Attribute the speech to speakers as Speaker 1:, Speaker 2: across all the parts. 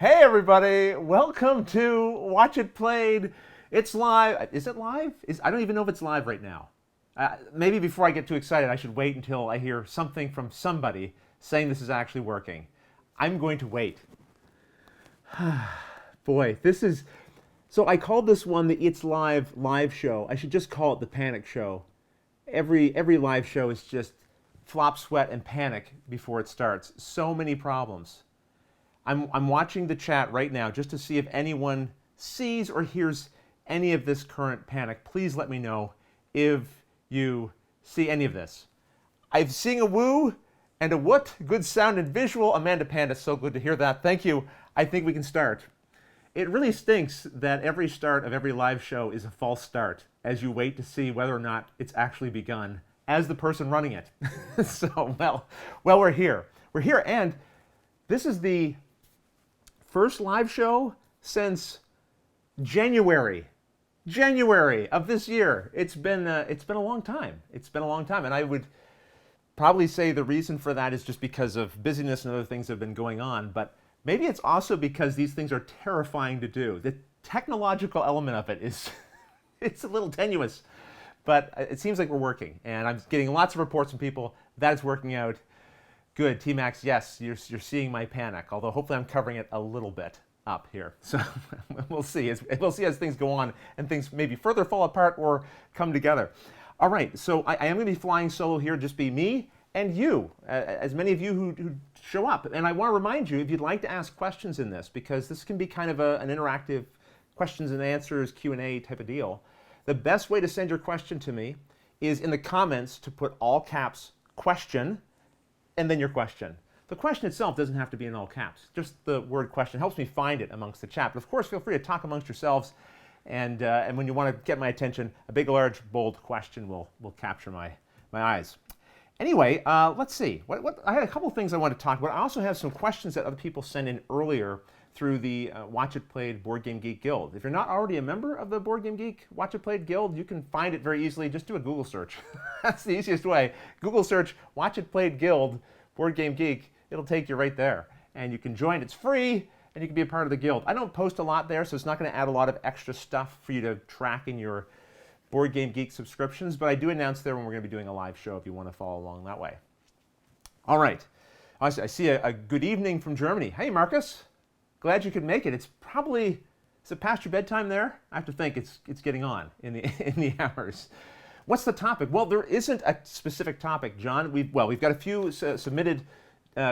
Speaker 1: Hey everybody, welcome to Watch It Played. It's live. Is it live? I don't even know if it's live right now. Maybe before I get too excited, I should wait until I hear something from somebody saying this is actually working. I'm going to wait. Boy, this is... So I called this one the It's Live show. I should just call it the Panic Show. Every live show is just flop, sweat, and panic before it starts. So many problems. I'm watching the chat right now just to see if anyone sees or hears any of this current panic. Please let me know if you see any of this. I'm seeing a woo and a what. Good sound and visual. Amanda Panda, so good to hear that. Thank you. I think we can start. It really stinks that every start of every live show is a false start as you wait to see whether or not it's actually begun as the person running it. So, well, we're here. We're here, and this is the first live show since January of this year. It's been a long time. It's been a long time, and I would probably say the reason for that is just because of busyness and other things that have been going on. But maybe it's also because these things are terrifying to do. The technological element of it is it's a little tenuous, but it seems like we're working, and I'm getting lots of reports from people that it's working out. Good, T-Max, yes, you're seeing my panic, although hopefully I'm covering it a little bit up here. So we'll see as things go on and things maybe further fall apart or come together. All right, so I am going to be flying solo here, just be me and you, as many of you who show up. And I want to remind you, if you'd like to ask questions in this, because this can be kind of an interactive questions and answers, Q&A type of deal, the best way to send your question to me is in the comments to put all caps question, and then your question. The question itself doesn't have to be in all caps. Just the word question helps me find it amongst the chat. But of course, feel free to talk amongst yourselves. And when you want to get my attention, a big, large, bold question will capture my eyes. Anyway, let's see. I had a couple of things I wanted to talk about. I also have some questions that other people sent in earlier through the Watch It Played Board Game Geek Guild. If you're not already a member of the Board Game Geek Watch It Played Guild, you can find it very easily. Just do a Google search. That's the easiest way. Google search Watch It Played Guild Board Game Geek. It'll take you right there. And you can join. It's free, and you can be a part of the guild. I don't post a lot there, so it's not going to add a lot of extra stuff for you to track in your Board Game Geek subscriptions, but I do announce there when we're going to be doing a live show if you want to follow along that way. All right. I see a good evening from Germany. Hey, Marcus. Glad you could make it. It's probably, is it past your bedtime there? I have to think it's getting on in the hours. What's the topic? Well, there isn't a specific topic, John. We've got a few submitted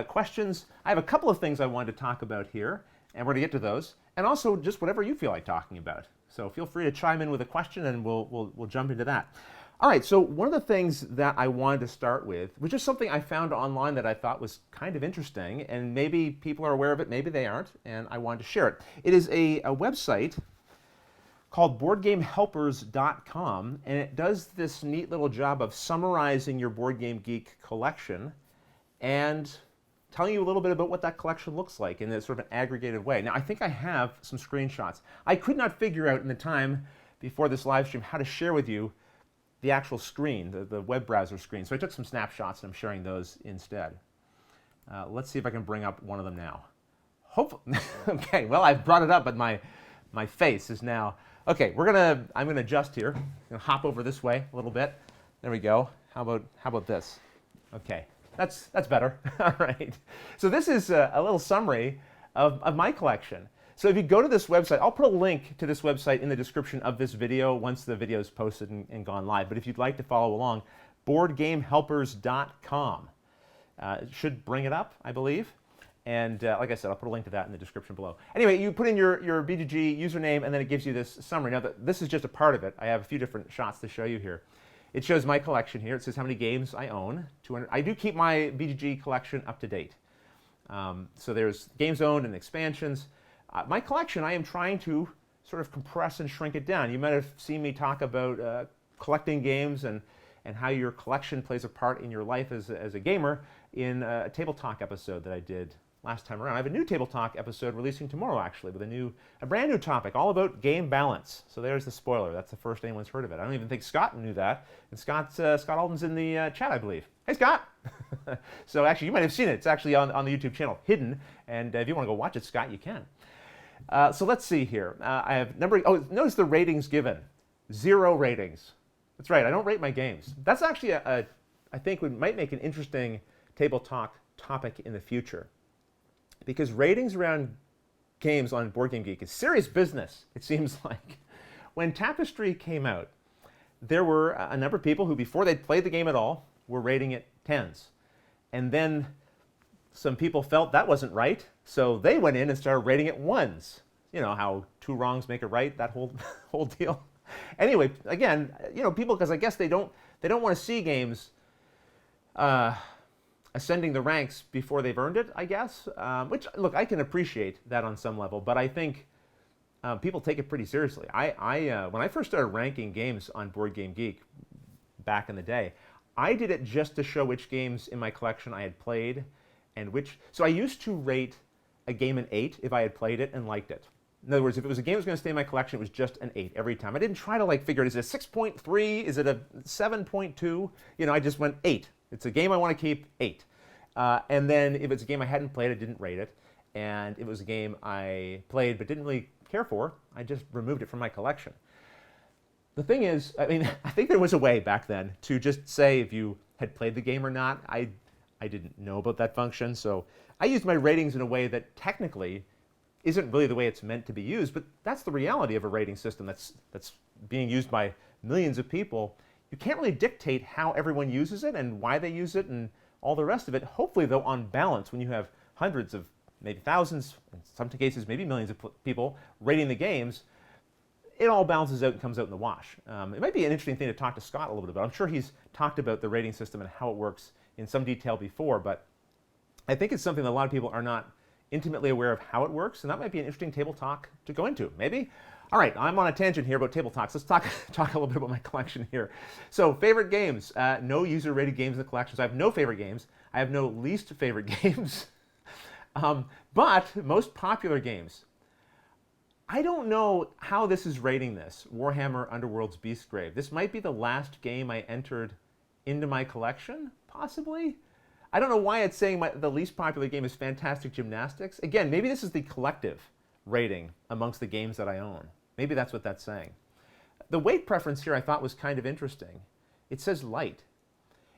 Speaker 1: questions. I have a couple of things I wanted to talk about here, and we're going to get to those. And also just whatever you feel like talking about. So feel free to chime in with a question, and we'll jump into that. All right, so one of the things that I wanted to start with was just something I found online that I thought was kind of interesting, and maybe people are aware of it, maybe they aren't, and I wanted to share it. It is a website called BoardGameHelpers.com, and it does this neat little job of summarizing your Board Game Geek collection and telling you a little bit about what that collection looks like in a sort of an aggregated way. Now, I think I have some screenshots. I could not figure out in the time before this live stream how to share with you the actual screen, the web browser screen. So I took some snapshots, and I'm sharing those instead. Let's see if I can bring up one of them now. Hopefully, okay, well, I've brought it up, but my face is now, okay, I'm gonna adjust here. I'm gonna hop over this way a little bit. There we go. How about this? Okay, that's better. All right. So this is a little summary of my collection. So if you go to this website, I'll put a link to this website in the description of this video once the video is posted and gone live. But if you'd like to follow along, BoardGameHelpers.com. It should bring it up, I believe. And like I said, I'll put a link to that in the description below. Anyway, you put in your BGG username, and then it gives you this summary. Now, this is just a part of it. I have a few different shots to show you here. It shows my collection here. It says how many games I own. 200. I do keep my BGG collection up to date. So there's games owned and expansions. My collection, I am trying to sort of compress and shrink it down. You might have seen me talk about collecting games and how your collection plays a part in your life as a gamer in a Table Talk episode that I did last time around. I have a new Table Talk episode releasing tomorrow, actually, with a brand new topic, all about game balance. So there's the spoiler. That's the first anyone's heard of it. I don't even think Scott knew that. And Scott Alden's in the chat, I believe. Hey, Scott! So actually, you might have seen it. It's actually on the YouTube channel, hidden. And if you want to go watch it, Scott, you can. So let's see here. I have notice the ratings given. 0 ratings. That's right, I don't rate my games. That's actually I think might make an interesting Table Talk topic in the future. Because ratings around games on Board Game Geek is serious business, it seems like. When Tapestry came out, there were a number of people who, before they'd played the game at all, were rating it 10s. And then some people felt that wasn't right, so they went in and started rating it 1s. You know, how 2 wrongs make a right, that whole deal. Anyway, again, you know, people, because I guess they don't want to see games ascending the ranks before they've earned it, I guess. Which, look, I can appreciate that on some level, but I think people take it pretty seriously. When I first started ranking games on Board Game Geek back in the day, I did it just to show which games in my collection I had played and which. So I used to rate a game an 8 if I had played it and liked it. In other words, if it was a game that was going to stay in my collection, it was just an 8 every time. I didn't try to figure, is it a 6.3? Is it a 7.2? You know, I just went 8. It's a game I want to keep, 8. And then if it's a game I hadn't played, I didn't rate it. And if it was a game I played but didn't really care for, I just removed it from my collection. The thing is, I mean, I think there was a way back then to just say if you had played the game or not. I didn't know about that function, so I used my ratings in a way that technically isn't really the way it's meant to be used, but that's the reality of a rating system that's being used by millions of people. You can't really dictate how everyone uses it and why they use it and all the rest of it. Hopefully, though, on balance, when you have hundreds of, maybe thousands, in some cases maybe millions of people rating the games, it all balances out and comes out in the wash. It might be an interesting thing to talk to Scott a little bit about. I'm sure he's talked about the rating system and how it works in some detail before, but I think it's something that a lot of people are not intimately aware of how it works, and that might be an interesting Table Talk to go into, maybe. All right, I'm on a tangent here about Table Talks. Let's talk a little bit about my collection here. So, favorite games. No user-rated games in the collection. So I have no favorite games. I have no least favorite games. But most popular games. I don't know how this is rating this. Warhammer Underworld's Beastgrave. This might be the last game I entered into my collection, possibly. I don't know why it's saying the least popular game is Fantastic Gymnastics. Again, maybe this is the collective rating amongst the games that I own. Maybe that's what that's saying. The weight preference here I thought was kind of interesting. It says light.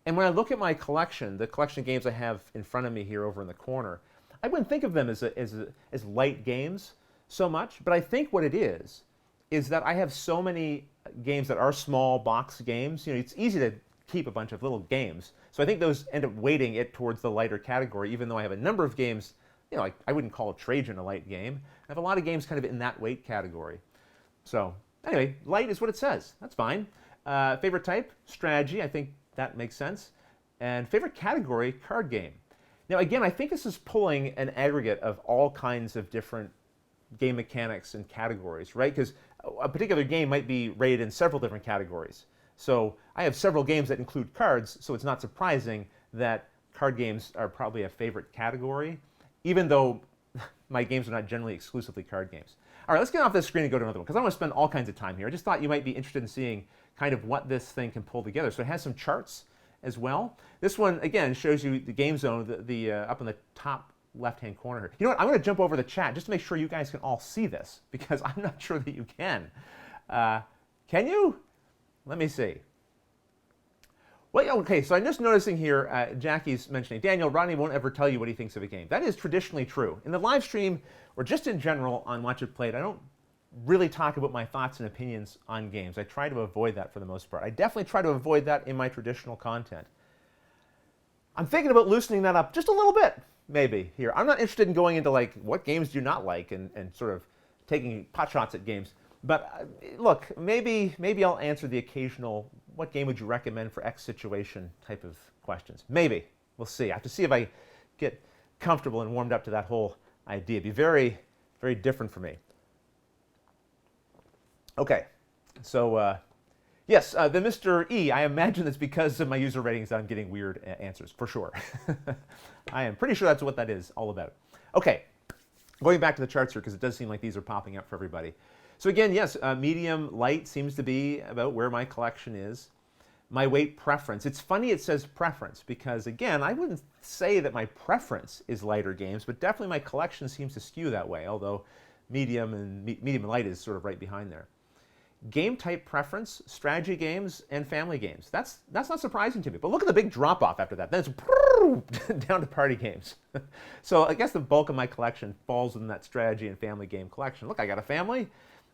Speaker 1: And when I look at my collection, the collection of games I have in front of me here over in the corner, I wouldn't think of them as light games so much, but I think what it is that I have so many games that are small box games. You know, it's easy to keep a bunch of little games. So I think those end up weighting it towards the lighter category, even though I have a number of games, you know, like I wouldn't call Trajan a light game. I have a lot of games kind of in that weight category. So anyway, light is what it says. That's fine. Favorite type, strategy. I think that makes sense. And favorite category, card game. Now again, I think this is pulling an aggregate of all kinds of different game mechanics and categories, right? Because a particular game might be rated in several different categories. So I have several games that include cards, so it's not surprising that card games are probably a favorite category, even though my games are not generally exclusively card games. All right, let's get off this screen and go to another one, because I want to spend all kinds of time here. I just thought you might be interested in seeing kind of what this thing can pull together. So it has some charts as well. This one, again, shows you the game zone, up in the top left-hand corner here. You know what? I'm going to jump over the chat just to make sure you guys can all see this, because I'm not sure that you can. Can you? Let me see. Well, okay, so I'm just noticing here, Jackie's mentioning, Daniel, Rodney won't ever tell you what he thinks of a game. That is traditionally true. In the live stream, or just in general on Watch It Played, I don't really talk about my thoughts and opinions on games. I try to avoid that for the most part. I definitely try to avoid that in my traditional content. I'm thinking about loosening that up just a little bit, maybe, here. I'm not interested in going into, like, what games do you not like and sort of taking pot shots at games. But look, maybe I'll answer the occasional, what game would you recommend for X situation type of questions. Maybe. We'll see. I have to see if I get comfortable and warmed up to that whole idea. It'd be very, very different for me. Okay, so Yes, the Mr. E, I imagine that's because of my user ratings that I'm getting weird answers, for sure. I am pretty sure that's what that is all about. Okay, going back to the charts here, because it does seem like these are popping up for everybody. So again, yes, medium light seems to be about where my collection is. My weight preference. It's funny it says preference, because again, I wouldn't say that my preference is lighter games, but definitely my collection seems to skew that way, although medium and light is sort of right behind there. Game type preference, strategy games and family games. That's not surprising to me. But look at the big drop off after that. Then it's down to party games. So I guess the bulk of my collection falls in that strategy and family game collection. Look, I got a family.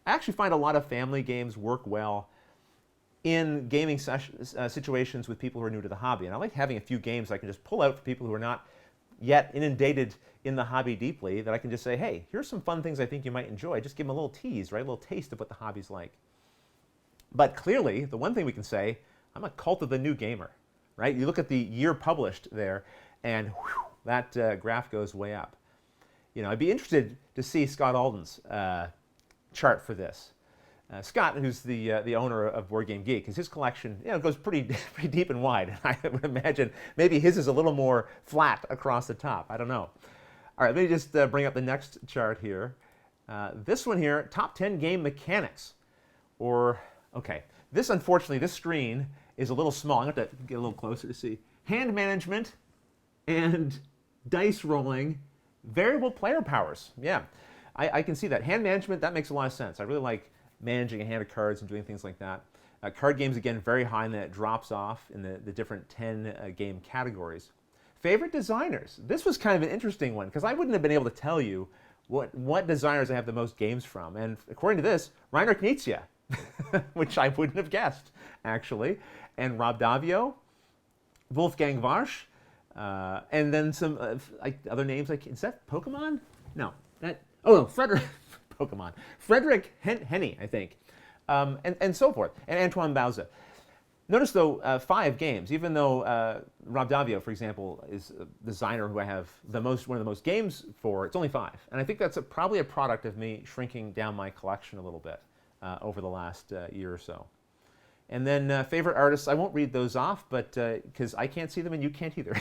Speaker 1: I actually find a lot of family games work well in gaming situations with people who are new to the hobby. And I like having a few games I can just pull out for people who are not yet inundated in the hobby deeply, that I can just say, hey, here's some fun things I think you might enjoy. Just give them a little tease, right? A little taste of what the hobby's like. But clearly, the one thing we can say, I'm a cult of the new gamer, right? You look at the year published there, and whew, that graph goes way up. You know, I'd be interested to see Scott Alden's chart for this. Scott, who's the owner of Board Game Geek, because his collection, you know, goes pretty deep and wide. And I would imagine maybe his is a little more flat across the top. I don't know. All right, let me just bring up the next chart here. This one here, top 10 game mechanics, or okay, this, unfortunately, this screen is a little small. I'm going to have to get a little closer to see. Hand management and dice rolling, variable player powers. Yeah, I can see that. Hand management, that makes a lot of sense. I really like managing a hand of cards and doing things like that. Card games, again, very high, and then it drops off in the different 10 game categories. Favorite designers. This was kind of an interesting one, because I wouldn't have been able to tell you what designers I have the most games from. And according to this, Rainer Knizia, which I wouldn't have guessed, actually. And Rob Davio, Wolfgang Warsch, and then some other names. Like, is that Pokemon? No. Frederick, Pokemon. Frederick Henny, I think. And so forth. And Antoine Bauza. Notice, though, 5 games, even though Rob Davio, for example, is a designer who I have one of the most games for, it's only 5. And I think that's probably a product of me shrinking down my collection a little bit over the last year or so. And then favorite artists, I won't read those off, but because I can't see them and you can't either.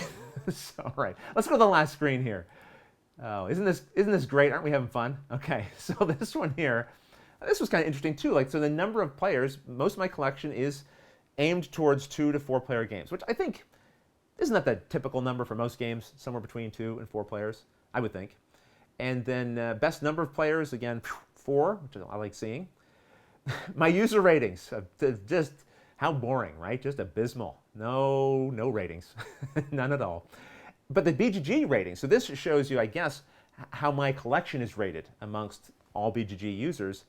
Speaker 1: So, all right, let's go to the last screen here. Oh, isn't this great? Aren't we having fun? Okay, so this one here, this was kind of interesting too. Like, so the number of players, most of my collection is aimed towards 2 to 4 player games, which I think isn't that the typical number for most games, somewhere between 2 and 4 players, I would think. And then best number of players, again, 4, which I like seeing. My user ratings, just how boring, right? Just abysmal. No ratings, none at all. But the BGG rating, so this shows you, I guess, how my collection is rated amongst all BGG users.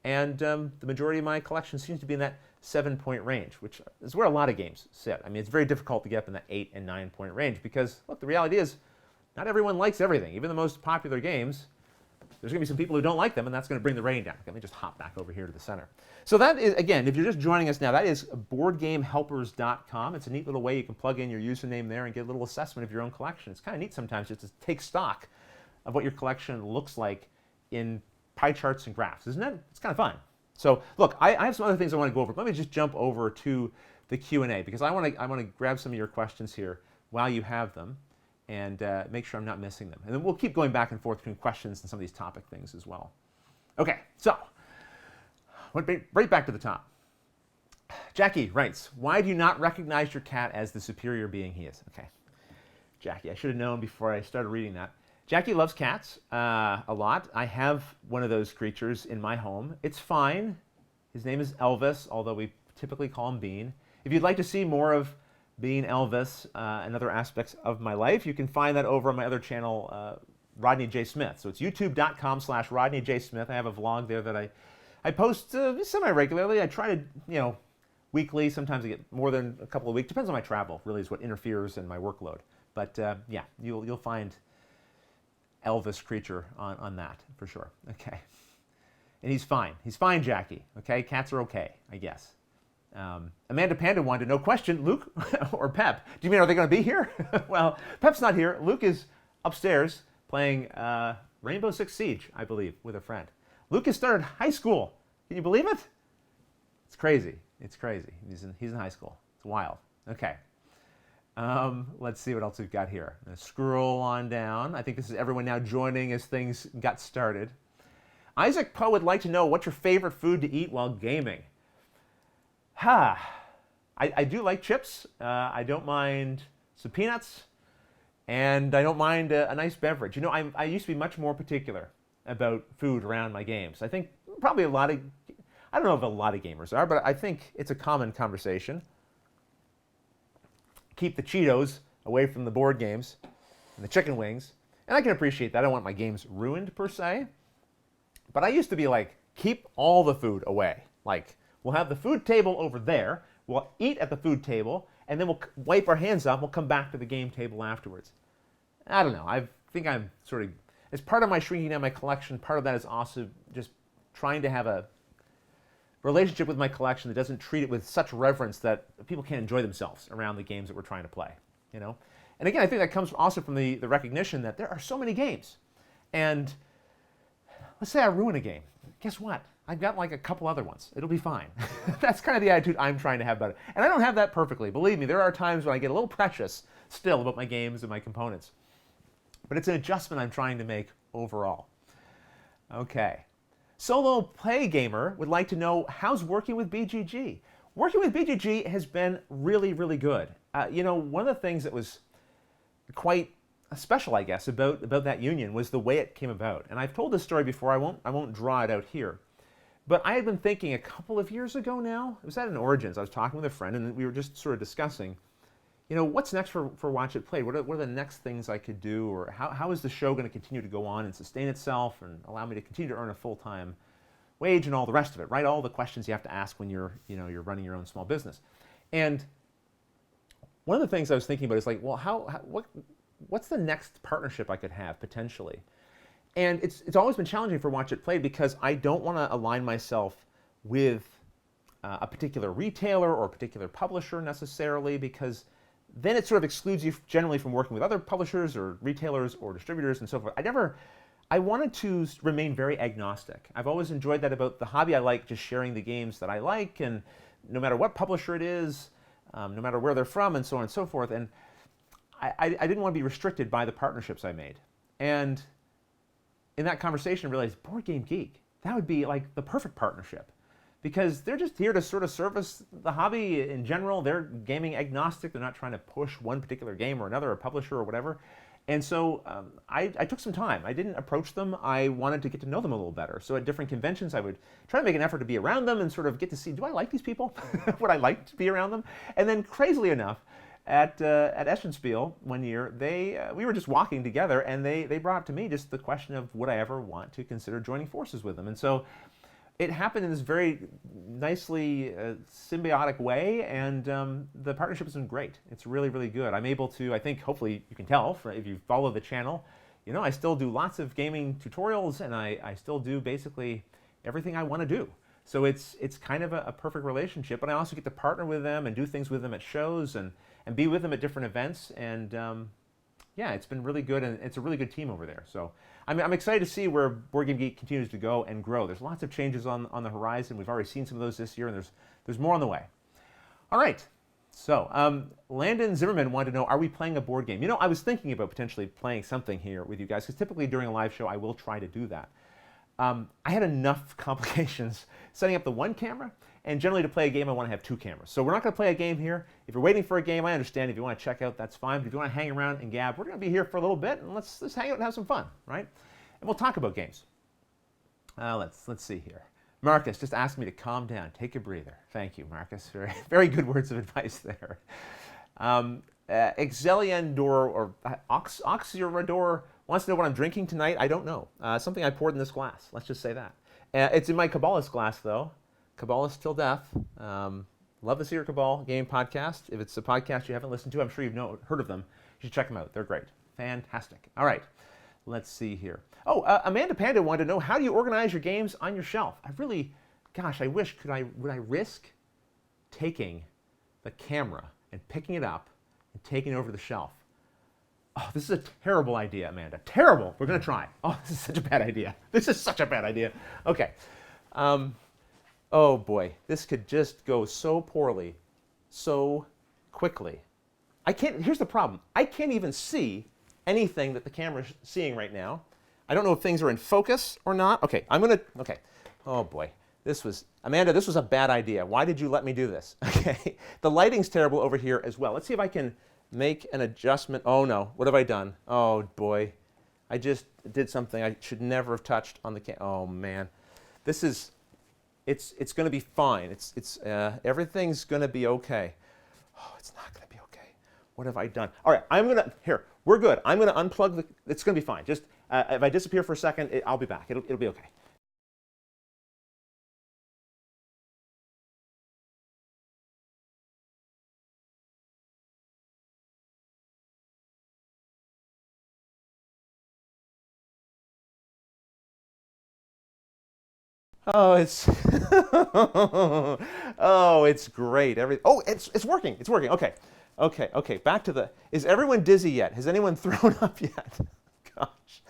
Speaker 1: And the majority of my collection seems to be in that 7-point range, which is where a lot of games sit. I mean, it's very difficult to get up in that 8 and 9-point range because, look, the reality is not everyone likes everything. Even the most popular games, there's going to be some people who don't like them, and that's going to bring the rating down. Let me just hop back over here to the center. So that is, again, if you're just joining us now, that is boardgamehelpers.com. It's a neat little way you can plug in your username there and get a little assessment of your own collection. It's kind of neat sometimes just to take stock of what your collection looks like in pie charts and graphs, isn't it? It's kind of fun. So look, I have some other things I want to go over. Let me just jump over to the Q&A because I want to grab some of your questions here while you have them and make sure I'm not missing them. And then we'll keep going back and forth between questions and some of these topic things as well. Okay, so right back to the top. Jackie writes, why do you not recognize your cat as the superior being he is? Okay, Jackie, I should have known before I started reading that. Jackie loves cats a lot. I have one of those creatures in my home. It's fine. His name is Elvis, although we typically call him Bean. If you'd like to see more of Bean, Elvis, and other aspects of my life, you can find that over on my other channel, Rodney J. Smith. So it's youtube.com/Rodney J. Smith. I have a vlog there that I post semi-regularly. I try to, weekly. Sometimes I get more than a couple of weeks. Depends on my travel, really, is what interferes in my workload. But yeah, you'll find Elvis creature on that for sure. Okay, and he's fine. He's fine, Jackie. Okay, cats are okay, I guess. Amanda Panda wanted to know, question, Luke or Pep? Do you mean are they going to be here? Well, Pep's not here. Luke is upstairs playing Rainbow Six Siege, I believe, with a friend. Luke has started high school. Can you believe it? It's crazy. It's crazy. He's in high school. It's wild. Okay. Let's see what else we've got here. Scroll on down. I think this is everyone now joining as things got started. Isaac Poe would like to know what's your favorite food to eat while gaming. I do like chips. I don't mind some peanuts. And I don't mind a nice beverage. You know, I used to be much more particular about food around my games. I think probably I don't know if a lot of gamers are, but I think it's a common conversation. Keep the Cheetos away from the board games and the chicken wings. And I can appreciate that. I don't want my games ruined per se. But I used to be like, keep all the food away. Like, we'll have the food table over there. We'll eat at the food table. And then we'll wipe our hands off. We'll come back to the game table afterwards. I don't know. I think I'm sort of, as part of my shrinking down my collection, part of that is also just trying to have a relationship with my collection that doesn't treat it with such reverence that people can't enjoy themselves around the games that we're trying to play. You know? And again, I think that comes also from the recognition that there are so many games. And let's say I ruin a game. Guess what? I've got like a couple other ones. It'll be fine. That's kind of the attitude I'm trying to have about it. And I don't have that perfectly. Believe me, there are times when I get a little precious still about my games and my components. But it's an adjustment I'm trying to make overall. Okay. Solo Play Gamer would like to know, how's working with BGG? Working with BGG has been really, really good. You know, one of the things that was quite special, I guess, about that union was the way it came about. And I've told this story before. I won't draw it out here. But I had been thinking a couple of years ago now, it was at an Origins, I was talking with a friend, and we were just sort of discussing, you know, what's next for Watch It Played? What are the next things I could do? Or how is the show going to continue to go on and sustain itself and allow me to continue to earn a full-time wage and all the rest of it, right? All the questions you have to ask when you're running your own small business. And one of the things I was thinking about is like, well, what's the next partnership I could have potentially? And it's always been challenging for Watch It Played because I don't want to align myself with a particular retailer or a particular publisher necessarily, because then it sort of excludes you generally from working with other publishers or retailers or distributors and so forth. I wanted to remain very agnostic. I've always enjoyed that about the hobby. I like just sharing the games that I like, and no matter what publisher it is, no matter where they're from, and so on and so forth. And I didn't want to be restricted by the partnerships I made. And in that conversation, I realized Board Game Geek, that would be like the perfect partnership, because they're just here to sort of service the hobby in general. They're gaming agnostic. They're not trying to push one particular game or another, or publisher or whatever. And so I took some time. I didn't approach them. I wanted to get to know them a little better. So at different conventions, I would try to make an effort to be around them and sort of get to see, do I like these people? Would I like to be around them? And then crazily enough, at Eschenspiel one year, we were just walking together, and they brought up to me just the question of would I ever want to consider joining forces with them. And so it happened in this very nicely symbiotic way, and the partnership has been great. It's really, really good. I'm able to, I think, hopefully you can tell if you follow the channel, you know, I still do lots of gaming tutorials, and I still do basically everything I want to do. So it's kind of a perfect relationship, but I also get to partner with them and do things with them at shows and be with them at different events. And yeah, it's been really good, and it's a really good team over there. So I'm excited to see where Board Game Geek continues to go and grow. There's lots of changes on the horizon. We've already seen some of those this year, and there's more on the way. All right. So Landon Zimmerman wanted to know, are we playing a board game? You know, I was thinking about potentially playing something here with you guys, because typically during a live show, I will try to do that. I had enough complications setting up the one camera, and generally to play a game, I want to have two cameras. So we're not going to play a game here. If you're waiting for a game, I understand. If you want to check out, that's fine. But if you want to hang around and gab, we're going to be here for a little bit, and let's hang out and have some fun, right? And we'll talk about games. Let's see here. Marcus just asked me to calm down, take a breather. Thank you, Marcus. Very, very good words of advice there. Exeliandor or Oxyrador wants to know what I'm drinking tonight. I don't know. Something I poured in this glass. Let's just say that. It's in my Cabalist glass, though. Cabalist till death. Love the Secret Cabal Game Podcast. If it's a podcast you haven't listened to, I'm sure you've heard of them. You should check them out. They're great. Fantastic. All right. Let's see here. Oh, Amanda Panda wanted to know, how do you organize your games on your shelf? I wish, would I risk taking the camera and picking it up and taking it over to the shelf? Oh, this is a terrible idea, Amanda. Terrible. We're going to try. Oh, this is such a bad idea. This is such a bad idea. Okay. Oh boy, this could just go so poorly, so quickly. I can't, here's the problem. I can't even see anything that the camera's seeing right now. I don't know if things are in focus or not. Okay, okay. Oh boy, Amanda, this was a bad idea. Why did you let me do this? Okay, the lighting's terrible over here as well. Let's see if I can make an adjustment. Oh no, what have I done? Oh boy, I just did something I should never have touched on the oh man. It's going to be fine. Everything's going to be okay. Oh, it's not going to be okay. What have I done? All right, here, we're good. I'm going to unplug it's going to be fine. Just, if I disappear for a second, I'll be back. It'll be okay. Oh, oh, it's great. Oh, it's working. It's working. Okay. Okay. Back to is everyone dizzy yet? Has anyone thrown up yet? Gosh.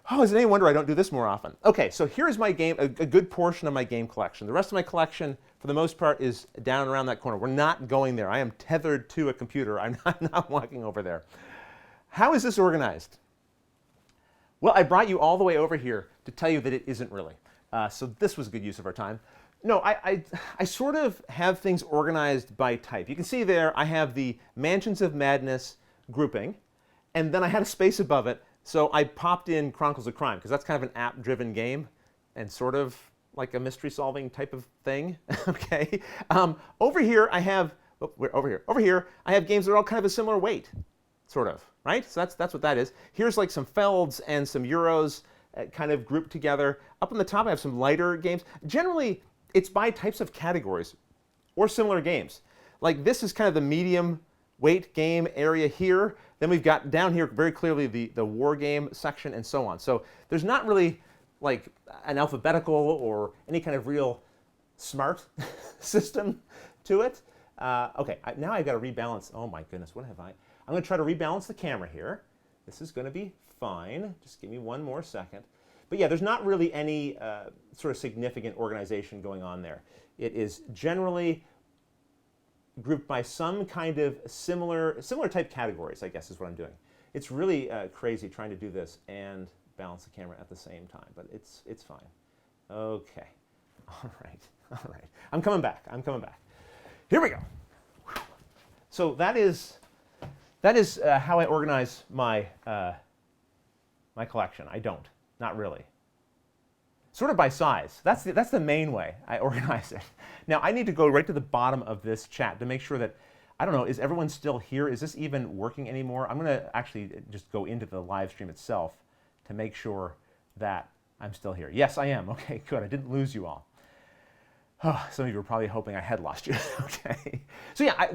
Speaker 1: Oh, is it any wonder I don't do this more often? Okay, so here's my game, a good portion of my game collection. The rest of my collection, for the most part, is down around that corner. We're not going there. I am tethered to a computer. I'm not walking over there. How is this organized? Well, I brought you all the way over here to tell you that it isn't really. So this was a good use of our time. No, I sort of have things organized by type. You can see there I have the Mansions of Madness grouping, and then I had a space above it, so I popped in Chronicles of Crime, because that's kind of an app-driven game, and sort of like a mystery-solving type of thing. Okay. Over here I have I have games that are all kind of a similar weight, sort of, right? So that's what that is. Here's like some Felds and some Euros kind of grouped together. Up on the top I have some lighter games. Generally, it's by types of categories or similar games. Like this is kind of the medium weight game area here. Then we've got down here very clearly the war game section and so on. So there's not really like an alphabetical or any kind of real smart system to it. Okay, now I've got to rebalance. Oh my goodness, what have I? I'm going to try to rebalance the camera here. This is going to be fine. Just give me one more second. But yeah, there's not really any sort of significant organization going on there. It is generally grouped by some kind of similar type categories, I guess is what I'm doing. It's really crazy trying to do this and balance the camera at the same time, but it's fine. Okay. All right. I'm coming back. Here we go. So that is how I organize my my collection. I don't. Not really. Sort of by size. That's the main way I organize it. Now I need to go right to the bottom of this chat to make sure that, I don't know, is everyone still here? Is this even working anymore? I'm going to actually just go into the live stream itself to make sure that I'm still here. Yes, I am. Okay, good. I didn't lose you all. Oh, some of you were probably hoping I had lost you. Okay. So yeah,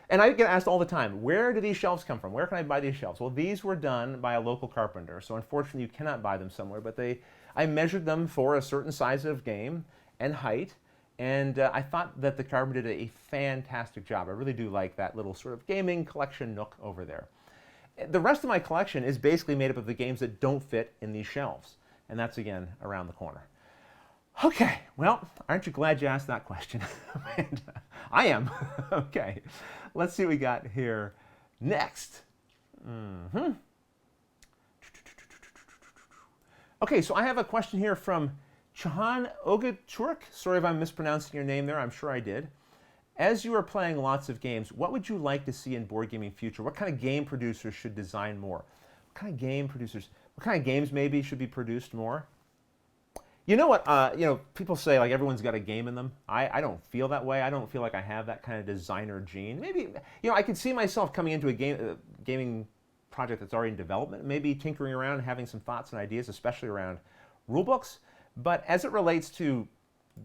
Speaker 1: and I get asked all the time, where do these shelves come from? Where can I buy these shelves? Well, these were done by a local carpenter, so unfortunately you cannot buy them somewhere, but I measured them for a certain size of game and height, and I thought that the carpenter did a fantastic job. I really do like that little sort of gaming collection nook over there. The rest of my collection is basically made up of the games that don't fit in these shelves, and that's, again, around the corner. Okay, well, aren't you glad you asked that question, Amanda? I am. Okay, let's see what we got here next. Okay, so I have a question here from Chahan Ogaturk. Sorry if I'm mispronouncing your name there. I'm sure I did. As you are playing lots of games, what would you like to see in board gaming future? What kind of game producers should design more? What kind of games maybe should be produced more? You know what, people say like everyone's got a game in them. I don't feel that way. I don't feel like I have that kind of designer gene. Maybe, I could see myself coming into a gaming project that's already in development, maybe tinkering around and having some thoughts and ideas, especially around rulebooks. But as it relates to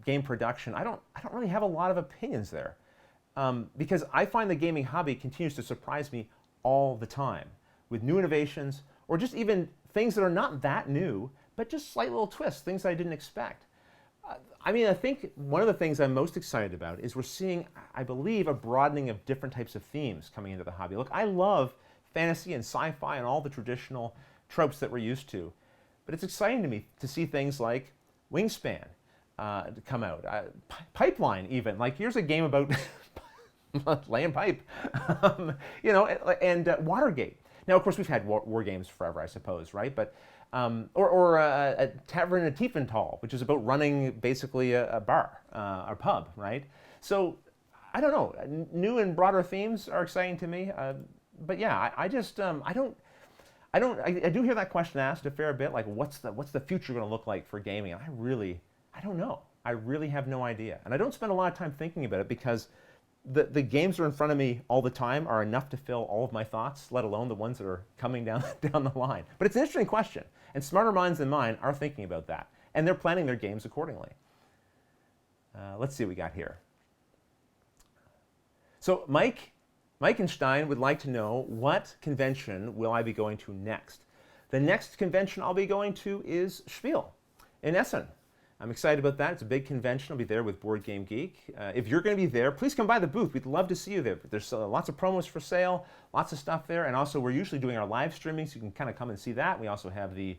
Speaker 1: game production, I don't really have a lot of opinions there. Because I find the gaming hobby continues to surprise me all the time with new innovations or just even things that are not that new, but just slight little twists, things I didn't expect. I think one of the things I'm most excited about is we're seeing, I believe, a broadening of different types of themes coming into the hobby. Look, I love fantasy and sci-fi and all the traditional tropes that we're used to, but it's exciting to me to see things like Wingspan, to come out. Pipeline, even. Like, here's a game about laying pipe. And Watergate. Now, of course, we've had war games forever, I suppose, right? But or a Tavern in Tiefenthal, which is about running basically a bar, a pub, right? So I don't know. New and broader themes are exciting to me. But yeah, I just I do hear that question asked a fair bit, like what's the future going to look like for gaming? And I don't know. I really have no idea, and I don't spend a lot of time thinking about it because the games that are in front of me all the time are enough to fill all of my thoughts, let alone the ones that are coming down the line. But it's an interesting question, and smarter minds than mine are thinking about that, and they're planning their games accordingly. Let's see what we got here. So Mike and Stein would like to know, what convention will I be going to next? The next convention I'll be going to is Spiel in Essen. I'm excited about that. It's a big convention. I'll be there with Board Game Geek. If you're going to be there, please come by the booth. We'd love to see you there. There's lots of promos for sale, lots of stuff there. And also, we're usually doing our live streaming, so you can kind of come and see that. We also have the,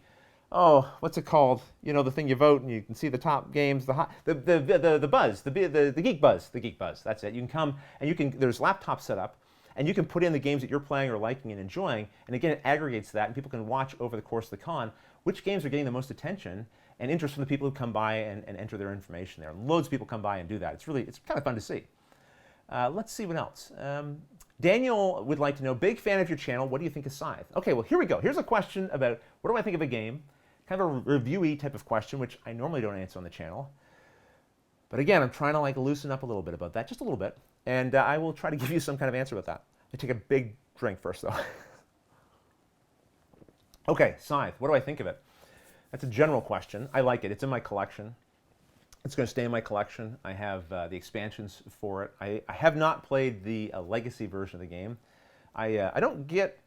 Speaker 1: what's it called? You know, the thing you vote and you can see the top games, the buzz, the Geek Buzz, the Geek Buzz. That's it. You can come and there's laptops set up, and you can put in the games that you're playing or liking and enjoying. And again, it aggregates that, and people can watch over the course of the con which games are getting the most attention and interest from the people who come by and enter their information there. Loads of people come by and do that. It's kind of fun to see. Let's see what else. Daniel would like to know, big fan of your channel, what do you think of Scythe? Okay, well, here we go. Here's a question about what do I think of a game? Kind of a review-y type of question, which I normally don't answer on the channel. But again, I'm trying to loosen up a little bit about that, just a little bit. And I will try to give you some kind of answer about that. I take a big drink first, though. Okay, Scythe, what do I think of it? That's a general question. I like it. It's in my collection. It's going to stay in my collection. I have the expansions for it. I have not played the legacy version of the game. I don't get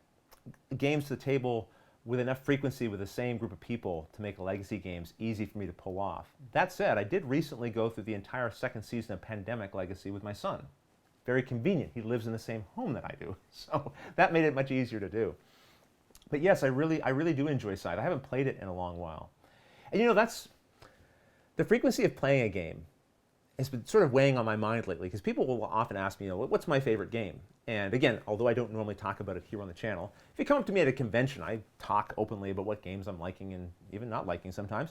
Speaker 1: games to the table with enough frequency with the same group of people to make legacy games easy for me to pull off. That said, I did recently go through the entire second season of Pandemic Legacy with my son. Very convenient. He lives in the same home that I do. So that made it much easier to do. But yes, I really do enjoy Scythe. I haven't played it in a long while. And that's the frequency of playing a game has been sort of weighing on my mind lately, because people will often ask me, what's my favorite game? And again, although I don't normally talk about it here on the channel, if you come up to me at a convention, I talk openly about what games I'm liking and even not liking sometimes.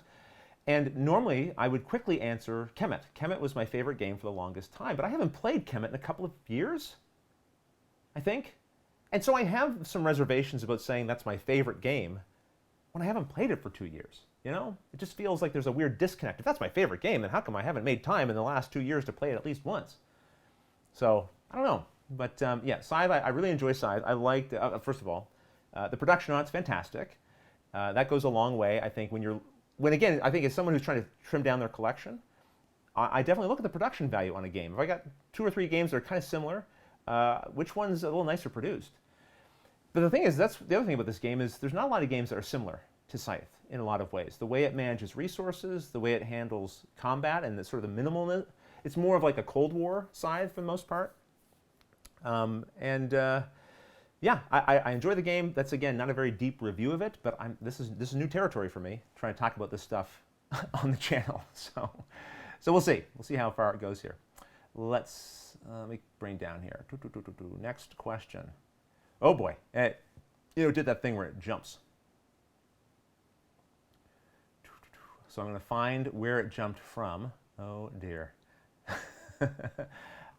Speaker 1: And normally, I would quickly answer Kemet. Kemet was my favorite game for the longest time, but I haven't played Kemet in a couple of years, I think. And so I have some reservations about saying that's my favorite game when I haven't played it for 2 years. It just feels like there's a weird disconnect. If that's my favorite game, then how come I haven't made time in the last 2 years to play it at least once? So, I don't know. But yeah, Scythe, I really enjoy Scythe. I liked, first of all, the production on it's fantastic. That goes a long way, I think, again, I think as someone who's trying to trim down their collection, I definitely look at the production value on a game. If I got 2 or 3 games that are kind of similar, which one's a little nicer produced? But the thing is, that's the other thing about this game is there's not a lot of games that are similar to Scythe in a lot of ways. The way it manages resources, the way it handles combat, and the sort of the minimalness. It's more of like a Cold War Scythe for the most part. Yeah, I enjoy the game. That's, again, not a very deep review of it, but this is new territory for me, trying to talk about this stuff on the channel. So we'll see. We'll see how far it goes here. Let me bring down here. Next question. Oh boy, it did that thing where it jumps. So I'm going to find where it jumped from. Oh dear.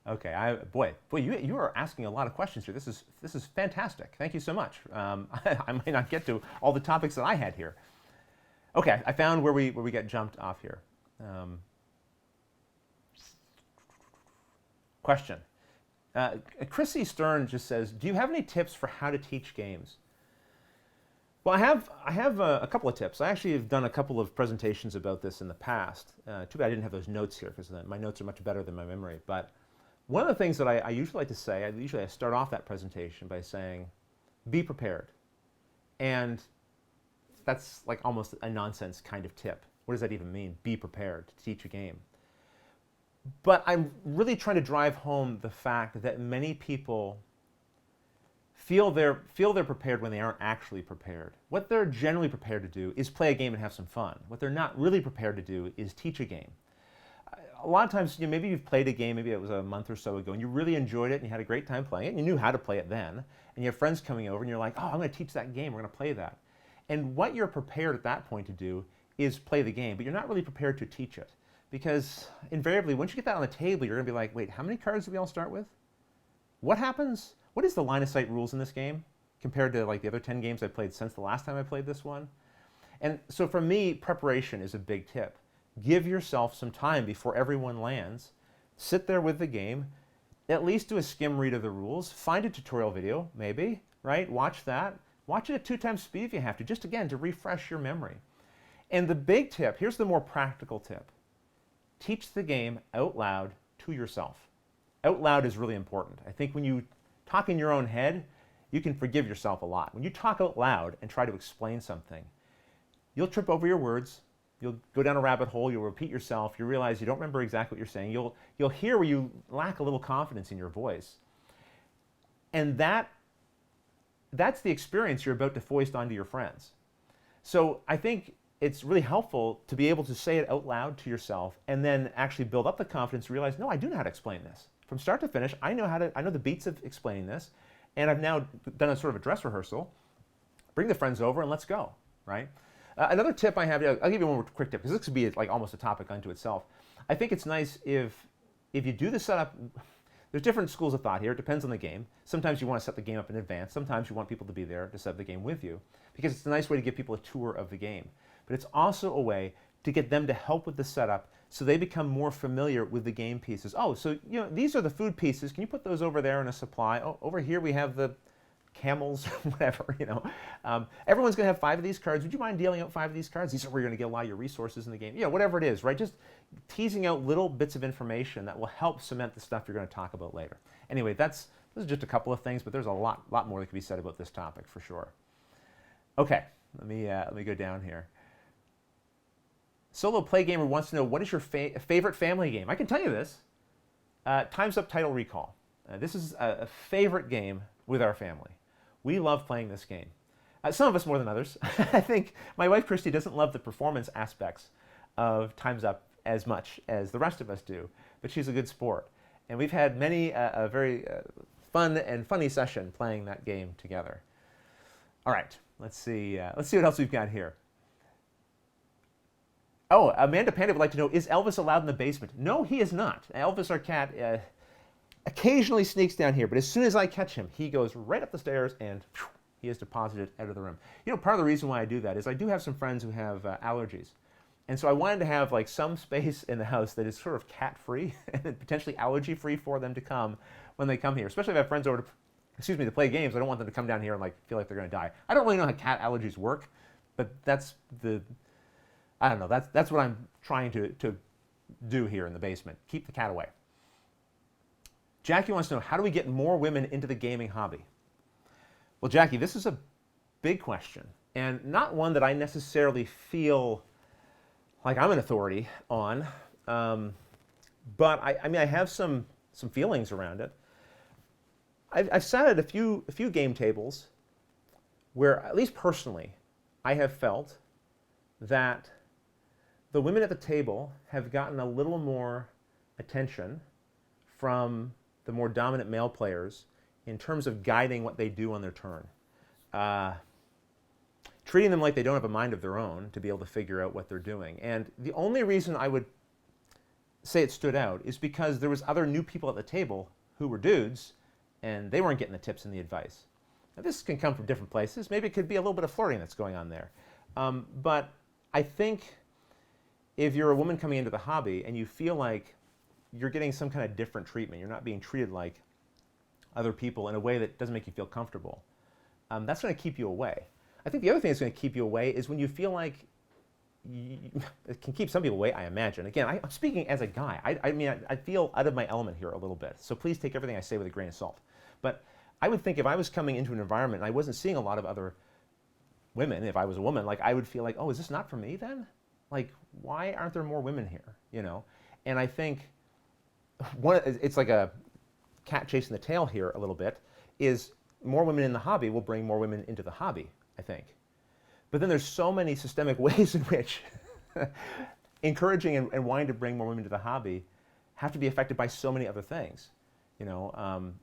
Speaker 1: Okay, boy, you are asking a lot of questions here. This is fantastic. Thank you so much. I might not get to all the topics that I had here. Okay, I found where we get jumped off here. Question. Chrissy Stern just says, do you have any tips for how to teach games? Well, I have a couple of tips. I actually have done a couple of presentations about this in the past. Too bad I didn't have those notes here, because my notes are much better than my memory. But one of the things that I usually like to say, I start off that presentation by saying, be prepared. And that's like almost a nonsense kind of tip. What does that even mean? Be prepared to teach a game. But I'm really trying to drive home the fact that many people feel they're prepared when they aren't actually prepared. What they're generally prepared to do is play a game and have some fun. What they're not really prepared to do is teach a game. a lot of times, maybe you've played a game, maybe it was a month or so ago, and you really enjoyed it and you had a great time playing it, and you knew how to play it then, and you have friends coming over and you're like, oh, I'm going to teach that game, we're going to play that. And what you're prepared at that point to do is play the game, but you're not really prepared to teach it. Because invariably, once you get that on the table, you're going to be like, wait, how many cards do we all start with? What happens? What is the line of sight rules in this game compared to like the other 10 games I played since the last time I played this one? And so for me, preparation is a big tip. Give yourself some time before everyone lands. Sit there with the game. At least do a skim read of the rules. Find a tutorial video, maybe, right? Watch that. Watch it at 2 times speed if you have to, just again, to refresh your memory. And the big tip, here's the more practical tip. Teach the game out loud to yourself. Out loud is really important. I think when you talk in your own head, you can forgive yourself a lot. When you talk out loud and try to explain something, you'll trip over your words. You'll go down a rabbit hole. You'll repeat yourself. You realize you don't remember exactly what you're saying. You'll hear where you lack a little confidence in your voice. And that's the experience you're about to foist onto your friends. So I think it's really helpful to be able to say it out loud to yourself and then actually build up the confidence to realize, no, I do know how to explain this. From start to finish, I know the beats of explaining this, and I've now done a sort of a dress rehearsal. Bring the friends over and let's go, right? Another tip I have, I'll give you one more quick tip, because this could be like almost a topic unto itself. I think it's nice if you do the setup. There's different schools of thought here. It depends on the game. Sometimes you want to set the game up in advance. Sometimes you want people to be there to set the game with you, because it's a nice way to give people a tour of the game. But it's also a way to get them to help with the setup so they become more familiar with the game pieces. Oh, so these are the food pieces. Can you put those over there in a supply? Oh, over here we have the camels, whatever, Everyone's going to have 5 of these cards. Would you mind dealing out 5 of these cards? These are where you're going to get a lot of your resources in the game. Whatever it is, right? Just teasing out little bits of information that will help cement the stuff you're going to talk about later. Anyway, this is just a couple of things, but there's a lot more that could be said about this topic for sure. Okay, let me go down here. Solo Play Gamer wants to know, what is your favorite family game? I can tell you this. Time's Up Title Recall. This is a favorite game with our family. We love playing this game. Some of us more than others. I think my wife Christy doesn't love the performance aspects of Time's Up as much as the rest of us do, but she's a good sport. And we've had many a very fun and funny session playing that game together. All right, let's see what else we've got here. Oh, Amanda Panda would like to know, is Elvis allowed in the basement? No, he is not. Elvis, our cat, occasionally sneaks down here, but as soon as I catch him, he goes right up the stairs and phew, he is deposited out of the room. Part of the reason why I do that is I do have some friends who have allergies. And so I wanted to have like some space in the house that is sort of cat-free and potentially allergy-free for them to come when they come here. Especially if I have friends over to play games. I don't want them to come down here and feel like they're going to die. I don't really know how cat allergies work, but I don't know. That's what I'm trying to do here in the basement. Keep the cat away. Jackie wants to know, how do we get more women into the gaming hobby? Well, Jackie, this is a big question, and not one that I necessarily feel like I'm an authority on. But I have some feelings around it. I've sat at a few game tables where, at least personally, I have felt that the women at the table have gotten a little more attention from the more dominant male players in terms of guiding what they do on their turn. Treating them like they don't have a mind of their own to be able to figure out what they're doing. And the only reason I would say it stood out is because there was other new people at the table who were dudes, and they weren't getting the tips and the advice. Now, this can come from different places. Maybe it could be a little bit of flirting that's going on there. But I think if you're a woman coming into the hobby and you feel like you're getting some kind of different treatment, you're not being treated like other people in a way that doesn't make you feel comfortable, that's going to keep you away. I think the other thing that's going to keep you away is when you feel like it can keep some people away, I imagine. Again, I'm speaking as a guy. I feel out of my element here a little bit. So please take everything I say with a grain of salt. But I would think if I was coming into an environment and I wasn't seeing a lot of other women, if I was a woman, I would feel like, oh, is this not for me then? Why aren't there more women here? And I think it's like a cat chasing the tail here a little bit, is more women in the hobby will bring more women into the hobby, I think. But then there's so many systemic ways in which encouraging and wanting to bring more women to the hobby have to be affected by so many other things. You know,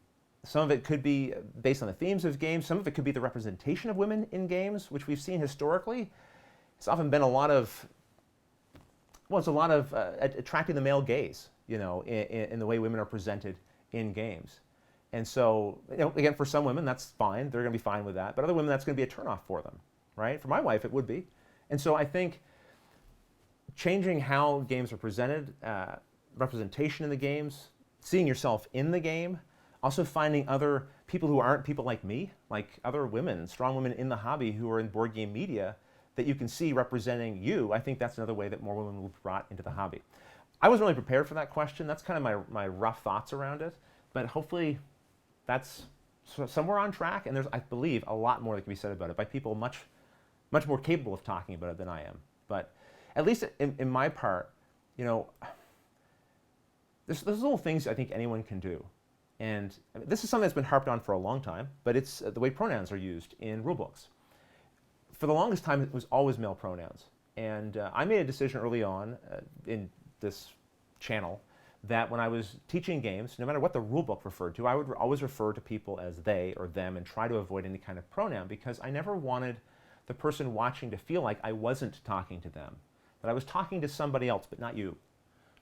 Speaker 1: some of it could be based on the themes of games. Some of it could be the representation of women in games, which we've seen historically. It's often been a lot of, well, it's a lot of attracting the male gaze, you know, in the way women are presented in games. And so, you know, again, for some women, that's fine. They're going to be fine with that. But other women, that's going to be a turnoff for them, right? For my wife, it would be. And so I think changing how games are presented, representation in the games, seeing yourself in the game, also finding other people who aren't people like me, like other women, strong women in the hobby who are in board game media that you can see representing you. I think that's another way that more women will be brought into the hobby. I wasn't really prepared for that question. That's kind of my rough thoughts around it. But hopefully that's somewhere on track. And there's, I believe, a lot more that can be said about it by people much more capable of talking about it than I am. But at least in my part, you know, there's little things I think anyone can do. And this is something that's been harped on for a long time, but it's the way pronouns are used in rulebooks. For the longest time, it was always male pronouns. And I made a decision early on in this channel that when I was teaching games, no matter what the rulebook referred to, I would always refer to people as they or them and try to avoid any kind of pronoun because I never wanted the person watching to feel like I wasn't talking to them, that I was talking to somebody else, but not you,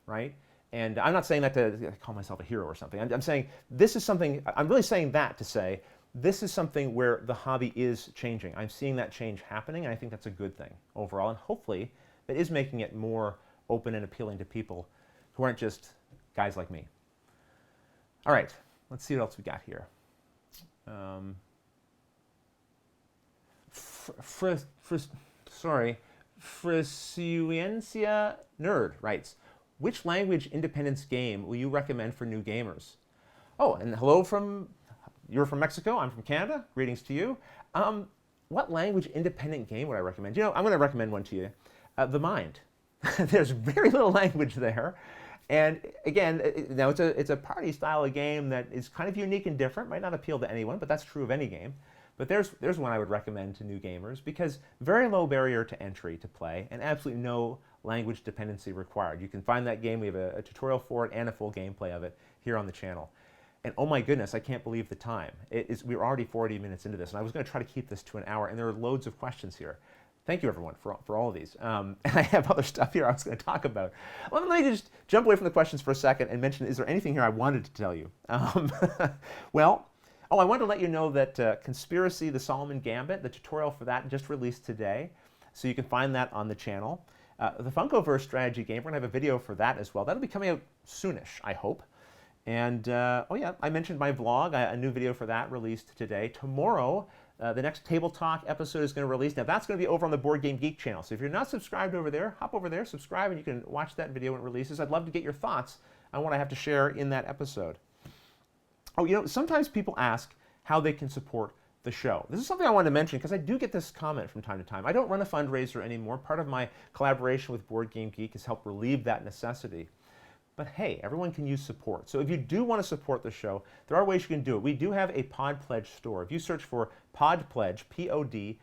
Speaker 1: right? And I'm not saying that to call myself a hero or something. I'm saying this is something, I'm really saying that to say, this is something where the hobby is changing. I'm seeing that change happening, and I think that's a good thing overall. And hopefully, it is making it more open and appealing to people who aren't just guys like me. All right, let's see what else we got here. Frisuencia Nerd writes, which language independence game will you recommend for new gamers? Oh, and hello from, you're from Mexico, I'm from Canada, greetings to you. What language independent game would I recommend? You know, I'm going to recommend one to you, The Mind. There's very little language there. And again, now it's a party style of game that is kind of unique and different, might not appeal to anyone, but that's true of any game. But there's one I would recommend to new gamers because very low barrier to entry to play and absolutely no language dependency required. You can find that game. We have a tutorial for it and a full gameplay of it here on the channel. And oh my goodness, I can't believe the time. We're already 40 minutes into this, and I was going to try to keep this to an hour, and there are loads of questions here. Thank you, everyone, for all of these. And I have other stuff here I was going to talk about. Let me just jump away from the questions for a second and mention, is there anything here I wanted to tell you? Well, I wanted to let you know that Conspiracy, the Solomon Gambit, the tutorial for that just released today. So you can find that on the channel. The Funkoverse strategy game, we're going to have a video for that as well. That'll be coming out soonish, I hope. And, oh yeah, I mentioned my vlog, a new video for that released today. Tomorrow, the next Table Talk episode is going to release. Now, that's going to be over on the Board Game Geek channel. So if you're not subscribed over there, hop over there, subscribe, and you can watch that video when it releases. I'd love to get your thoughts on what I have to share in that episode. Oh, you know, sometimes people ask how they can support the show. This is something I wanted to mention because I do get this comment from time to time. I don't run a fundraiser anymore. Part of my collaboration with Board Game Geek has helped relieve that necessity. But hey, everyone can use support. So if you do want to support the show, there are ways you can do it. We do have a Pod Pledge store. If you search for Pod Pledge, P-O-D-P-L-E-D-G-E,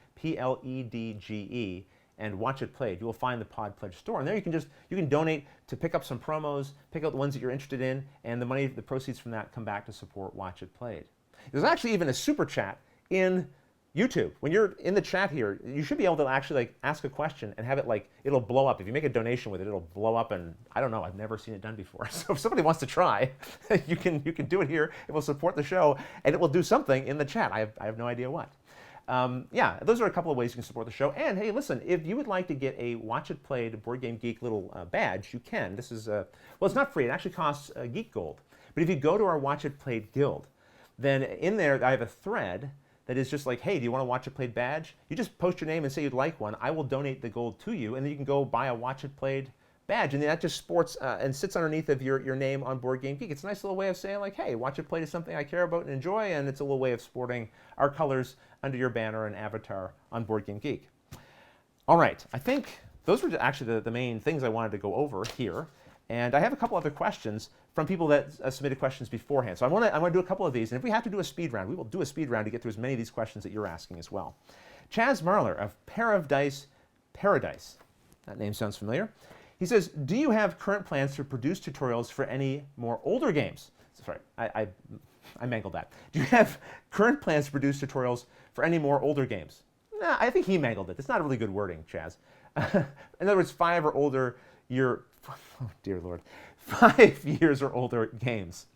Speaker 1: and Watch It Played, you will find the Pod Pledge store. And there you can donate to pick up some promos, pick out the ones that you're interested in, and the money, the proceeds from that come back to support Watch It Played. There's actually even a super chat in YouTube. When you're in the chat here, you should be able to actually like ask a question and have it like, it'll blow up. If you make a donation with it, it'll blow up, and I don't know, I've never seen it done before. So if somebody wants to try, you can do it here. It will support the show, and it will do something in the chat. I have no idea what. Yeah, those are a couple of ways you can support the show. And hey, listen, if you would like to get a Watch It Played Board Game Geek little badge, you can. This is, well, it's not free. It actually costs Geek Gold. But if you go to our Watch It Played Guild, then in there I have a thread that is just like, hey, do you want a Watch It Played badge? You just post your name and say you'd like one. I will donate the gold to you, and then you can go buy a Watch It Played badge, and that just sports and sits underneath of your name on Board Game Geek. It's a nice little way of saying like, hey, Watch It Played is something I care about and enjoy, and it's a little way of sporting our colors under your banner and avatar on Board Game Geek. All right, I think those were actually the main things I wanted to go over here. And I have a couple other questions from people that submitted questions beforehand. So I want to do a couple of these. And if we have to do a speed round, we will do a speed round to get through as many of these questions that you're asking as well. Chaz Marler of Pair of Dice Paradise. That name sounds familiar. He says, do you have current plans to produce tutorials for any more older games? Sorry, I mangled that. Do you have current plans to produce tutorials for any more older games? Nah, I think he mangled it. That's not really good wording, Chaz. In other words, 5 or older oh dear Lord, 5 years or older games.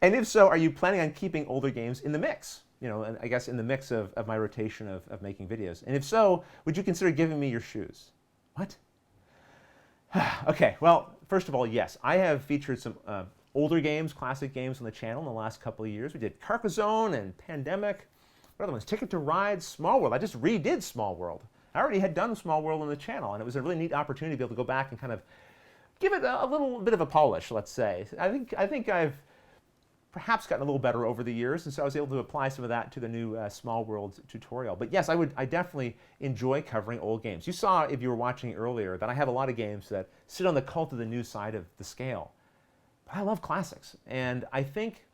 Speaker 1: And if so, are you planning on keeping older games in the mix? You know, and I guess in the mix of my rotation of making videos. And if so, would you consider giving me your shoes? What? Okay, well, first of all, yes. I have featured some older games, classic games on the channel in the last couple of years. We did Carcassonne and Pandemic. What other ones? Ticket to Ride, Small World. I just redid Small World. I already had done Small World on the channel, and it was a really neat opportunity to be able to go back and kind of give it a little bit of a polish, let's say. I think I've perhaps gotten a little better over the years, and so I was able to apply some of that to the new Small World tutorial. But yes, I definitely enjoy covering old games. You saw, if you were watching earlier, that I have a lot of games that sit on the cult of the new side of the scale. But I love classics, and I think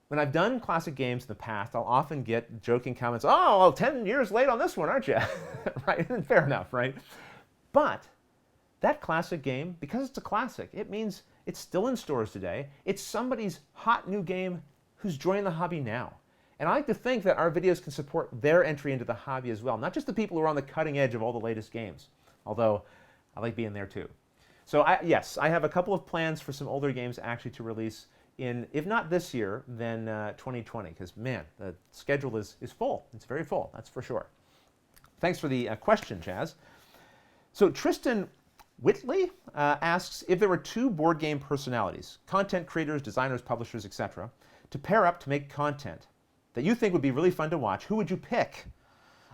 Speaker 1: when I've done classic games in the past, I'll often get joking comments, oh, well, 10 years late on this one, aren't you? Right? Fair enough, right? But that classic game, because it's a classic, it means it's still in stores today. It's somebody's hot new game who's joining the hobby now. And I like to think that our videos can support their entry into the hobby as well, not just the people who are on the cutting edge of all the latest games, although I like being there too. So yes, I have a couple of plans for some older games actually to release in, if not this year, then 2020, because man, the schedule is full. It's very full, that's for sure. Thanks for the question, Chaz. So Tristan Whitley asks, if there were 2 board game personalities, content creators, designers, publishers, etc., to pair up to make content that you think would be really fun to watch, who would you pick?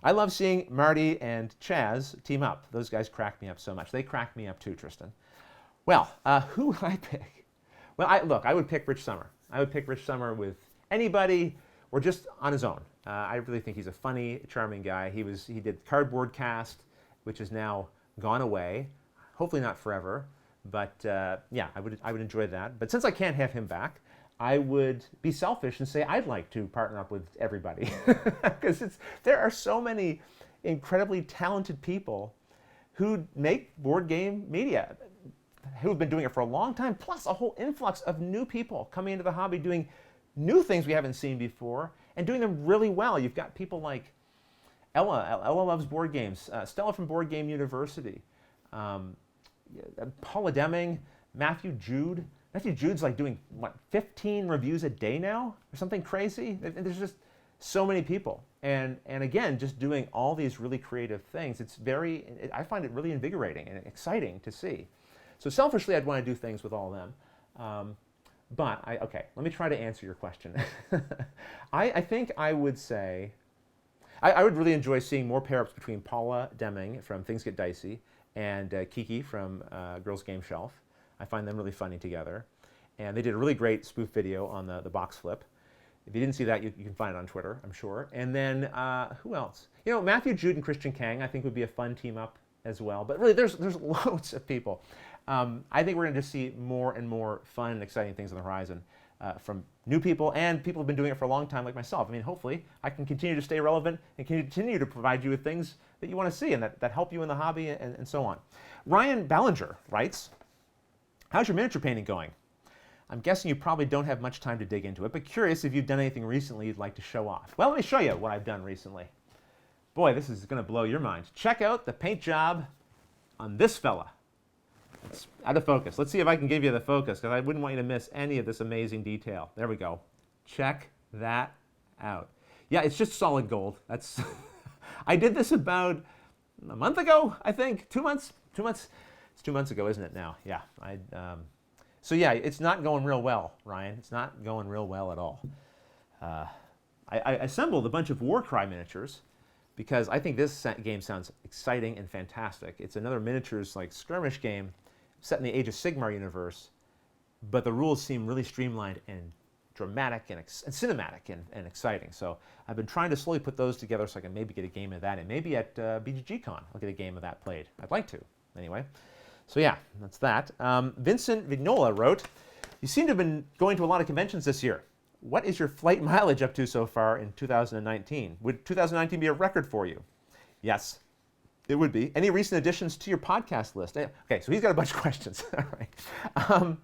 Speaker 1: I love seeing Marty and Chaz team up. Those guys crack me up so much. They crack me up too, Tristan. Well, who would I pick? Well, I would pick Rich Sommer. I would pick Rich Sommer with anybody or just on his own. I really think he's a funny, charming guy. He did Cardboard Cast, which is now gone away. Hopefully not forever, but yeah, I would enjoy that. But since I can't have him back, I would be selfish and say I'd like to partner up with everybody, because there are so many incredibly talented people who make board game media, who have been doing it for a long time, plus a whole influx of new people coming into the hobby doing new things we haven't seen before and doing them really well. You've got people like Ella loves board games, Stella from Board Game University, Paula Deming, Matthew Jude. Matthew Jude's like doing, what, 15 reviews a day now? Or something crazy? There's just so many people. And again, just doing all these really creative things. I find it really invigorating and exciting to see. So selfishly, I'd want to do things with all of them. Okay, let me try to answer your question. I think I would say, I would really enjoy seeing more pair-ups between Paula Deming from Things Get Dicey and Kiki from Girls Game Shelf. I find them really funny together. And they did a really great spoof video on the box flip. If you didn't see that, you can find it on Twitter, I'm sure. And then, who else? You know, Matthew Jude and Christian Kang, I think would be a fun team up as well. But really, there's loads of people. I think we're going to just see more and more fun and exciting things on the horizon from new people and people who've been doing it for a long time like myself. I mean, hopefully, I can continue to stay relevant and continue to provide you with things that you want to see and that help you in the hobby and so on. Ryan Ballinger writes, how's your miniature painting going? I'm guessing you probably don't have much time to dig into it, but curious if you've done anything recently you'd like to show off. Well, let me show you what I've done recently. Boy, this is going to blow your mind. Check out the paint job on this fella. It's out of focus. Let's see if I can give you the focus, because I wouldn't want you to miss any of this amazing detail. There we go. Check that out. Yeah, it's just solid gold. That's I did this about a month ago, I think. 2 months? 2 months? It's 2 months ago, isn't it now? Yeah. So yeah, it's not going real well, Ryan. It's not going real well at all. I assembled a bunch of Warcry miniatures because I think this game sounds exciting and fantastic. It's another miniatures like skirmish game set in the Age of Sigmar universe, but the rules seem really streamlined and dramatic and cinematic and exciting. So I've been trying to slowly put those together so I can maybe get a game of that, and maybe at BGG-Con I'll get a game of that played. I'd like to, anyway. So yeah, that's that. Vincent Vignola wrote, you seem to have been going to a lot of conventions this year. What is your flight mileage up to so far in 2019? Would 2019 be a record for you? Yes. It would be. Any recent additions to your podcast list? Okay, so he's got a bunch of questions. All right.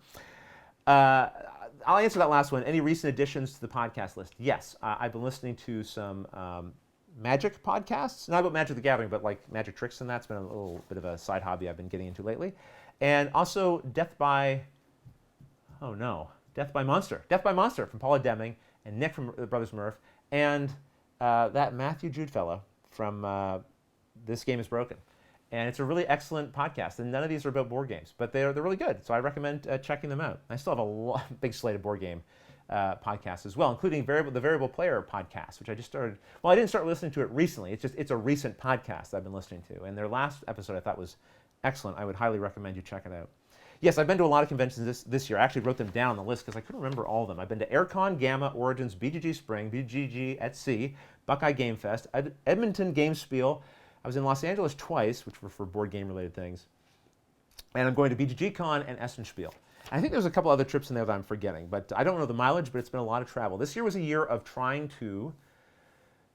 Speaker 1: Uh, I'll answer that last one. Any recent additions to the podcast list? Yes. I've been listening to some magic podcasts. Not about Magic the Gathering, but like magic tricks and that's been a little bit of a side hobby I've been getting into lately. And also Death by Monster. Death by Monster from Paula Deming and Nick from Brothers Murph. And that Matthew Jude fellow from This Game is Broken. And it's a really excellent podcast. And none of these are about board games, but they're really good. So I recommend checking them out. I still have a big slate of board game podcasts as well, including the Variable Player podcast, which I just started. Well, I didn't start listening to it recently. It's a recent podcast I've been listening to. And their last episode I thought was excellent. I would highly recommend you check it out. Yes, I've been to a lot of conventions this year. I actually wrote them down on the list because I couldn't remember all of them. I've been to AirCon, Gamma, Origins, BGG Spring, BGG at Sea, Buckeye Game Fest, Edmonton Game Spiel. I was in Los Angeles twice, which were for board game related things. And I'm going to BGG Con and Essen Spiel. I think there's a couple other trips in there that I'm forgetting, but I don't know the mileage, but it's been a lot of travel. This year was a year of trying to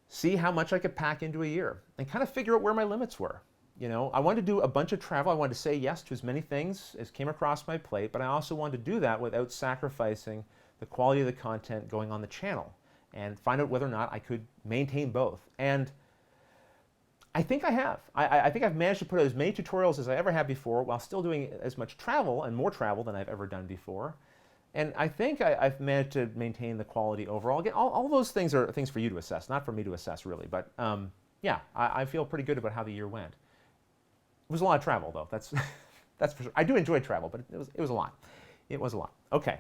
Speaker 1: see how much I could pack into a year and kind of figure out where my limits were. You know, I wanted to do a bunch of travel. I wanted to say yes to as many things as came across my plate, but I also wanted to do that without sacrificing the quality of the content going on the channel and find out whether or not I could maintain both. And I think I have. I think I've managed to put out as many tutorials as I ever have before while still doing as much travel and more travel than I've ever done before. And I think I've managed to maintain the quality overall. Again, all those things are things for you to assess, not for me to assess really. But yeah, I feel pretty good about how the year went. It was a lot of travel though, that's for sure. I do enjoy travel, but it was a lot. It was a lot. Okay.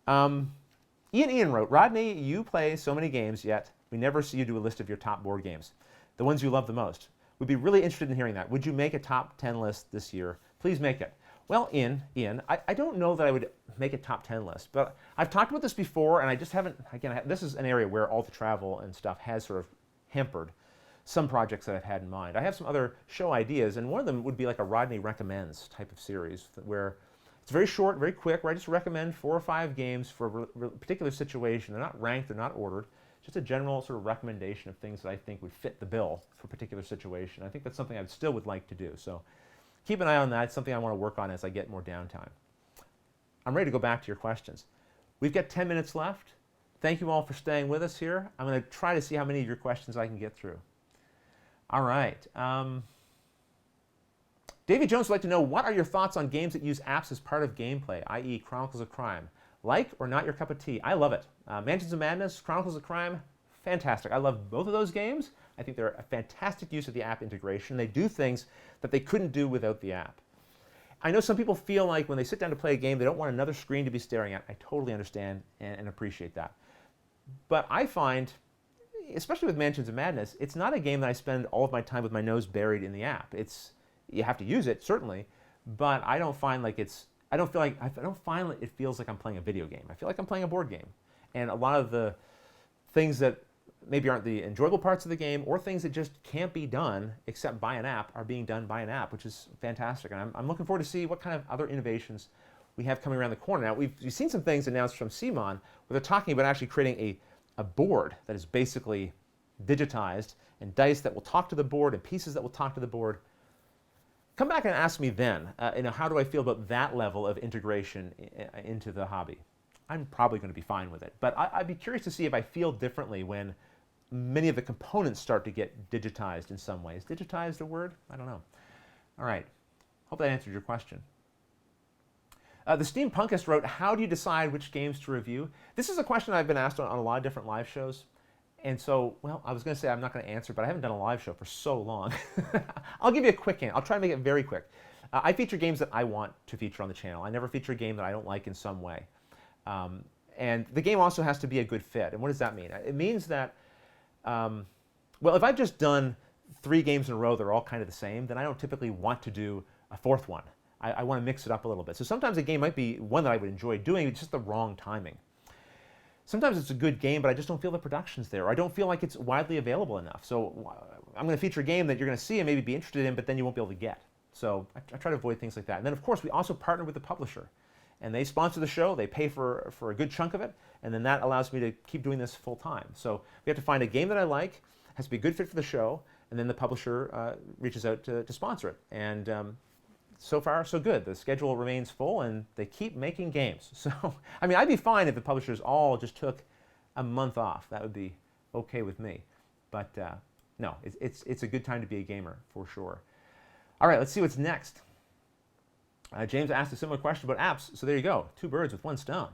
Speaker 1: Ian wrote, Rodney, you play so many games, yet we never see you do a list of your top board games. The ones you love the most. We'd be really interested in hearing that. Would you make a top 10 list this year? Please make it. Well, Ian, I don't know that I would make a top 10 list, but I've talked about this before, and I just haven't, again, this is an area where all the travel and stuff has sort of hampered some projects that I've had in mind. I have some other show ideas, and one of them would be like a Rodney Recommends type of series, where it's very short, very quick, where I just recommend 4 or 5 games for a particular situation. They're not ranked, they're not ordered. Just a general sort of recommendation of things that I think would fit the bill for a particular situation. I think that's something I still would like to do. So keep an eye on that. It's something I want to work on as I get more downtime. I'm ready to go back to your questions. We've got 10 minutes left. Thank you all for staying with us here. I'm going to try to see how many of your questions I can get through. All right. Davy Jones would like to know, what are your thoughts on games that use apps as part of gameplay, i.e. Chronicles of Crime? Like or not your cup of tea? I love it. Mansions of Madness, Chronicles of Crime, fantastic. I love both of those games. I think they're a fantastic use of the app integration. They do things that they couldn't do without the app. I know some people feel like when they sit down to play a game, they don't want another screen to be staring at. I totally understand and appreciate that. But I find, especially with Mansions of Madness, it's not a game that I spend all of my time with my nose buried in the app. You have to use it, certainly, but I don't find like I don't find like it feels like I'm playing a video game. I feel like I'm playing a board game. And a lot of the things that maybe aren't the enjoyable parts of the game or things that just can't be done except by an app are being done by an app, which is fantastic. And I'm looking forward to see what kind of other innovations we have coming around the corner. Now, we've seen some things announced from CMON where they're talking about actually creating a board that is basically digitized and dice that will talk to the board and pieces that will talk to the board. Come back and ask me then, how do I feel about that level of integration into the hobby? I'm probably going to be fine with it. But I'd be curious to see if I feel differently when many of the components start to get digitized in some ways. Digitized a word? I don't know. All right. Hope that answered your question. The Steampunkist wrote, how do you decide which games to review? This is a question I've been asked on a lot of different live shows. And so, well, I was going to say I'm not going to answer, but I haven't done a live show for so long. I'll give you a quick answer. I'll try to make it very quick. I feature games that I want to feature on the channel. I never feature a game that I don't like in some way. And the game also has to be a good fit. And what does that mean? It means that, well, if I've just done 3 games in a row that are all kind of the same, then I don't typically want to do a 4th one. I want to mix it up a little bit. So sometimes a game might be one that I would enjoy doing, it's just the wrong timing. Sometimes it's a good game, but I just don't feel the production's there. Or I don't feel like it's widely available enough. So I'm going to feature a game that you're going to see and maybe be interested in, but then you won't be able to get. So I try to avoid things like that. And then, of course, we also partner with the publisher. And they sponsor the show. They pay for a good chunk of it. And then that allows me to keep doing this full time. So we have to find a game that I like, has to be a good fit for the show, and then the publisher reaches out to sponsor it. And so far, so good. The schedule remains full, and they keep making games. So, I mean, I'd be fine if the publishers all just took a month off. That would be okay with me. But no, it's a good time to be a gamer, for sure. All right, let's see what's next. James asked a similar question about apps, so there you go. 2 birds with 1 stone.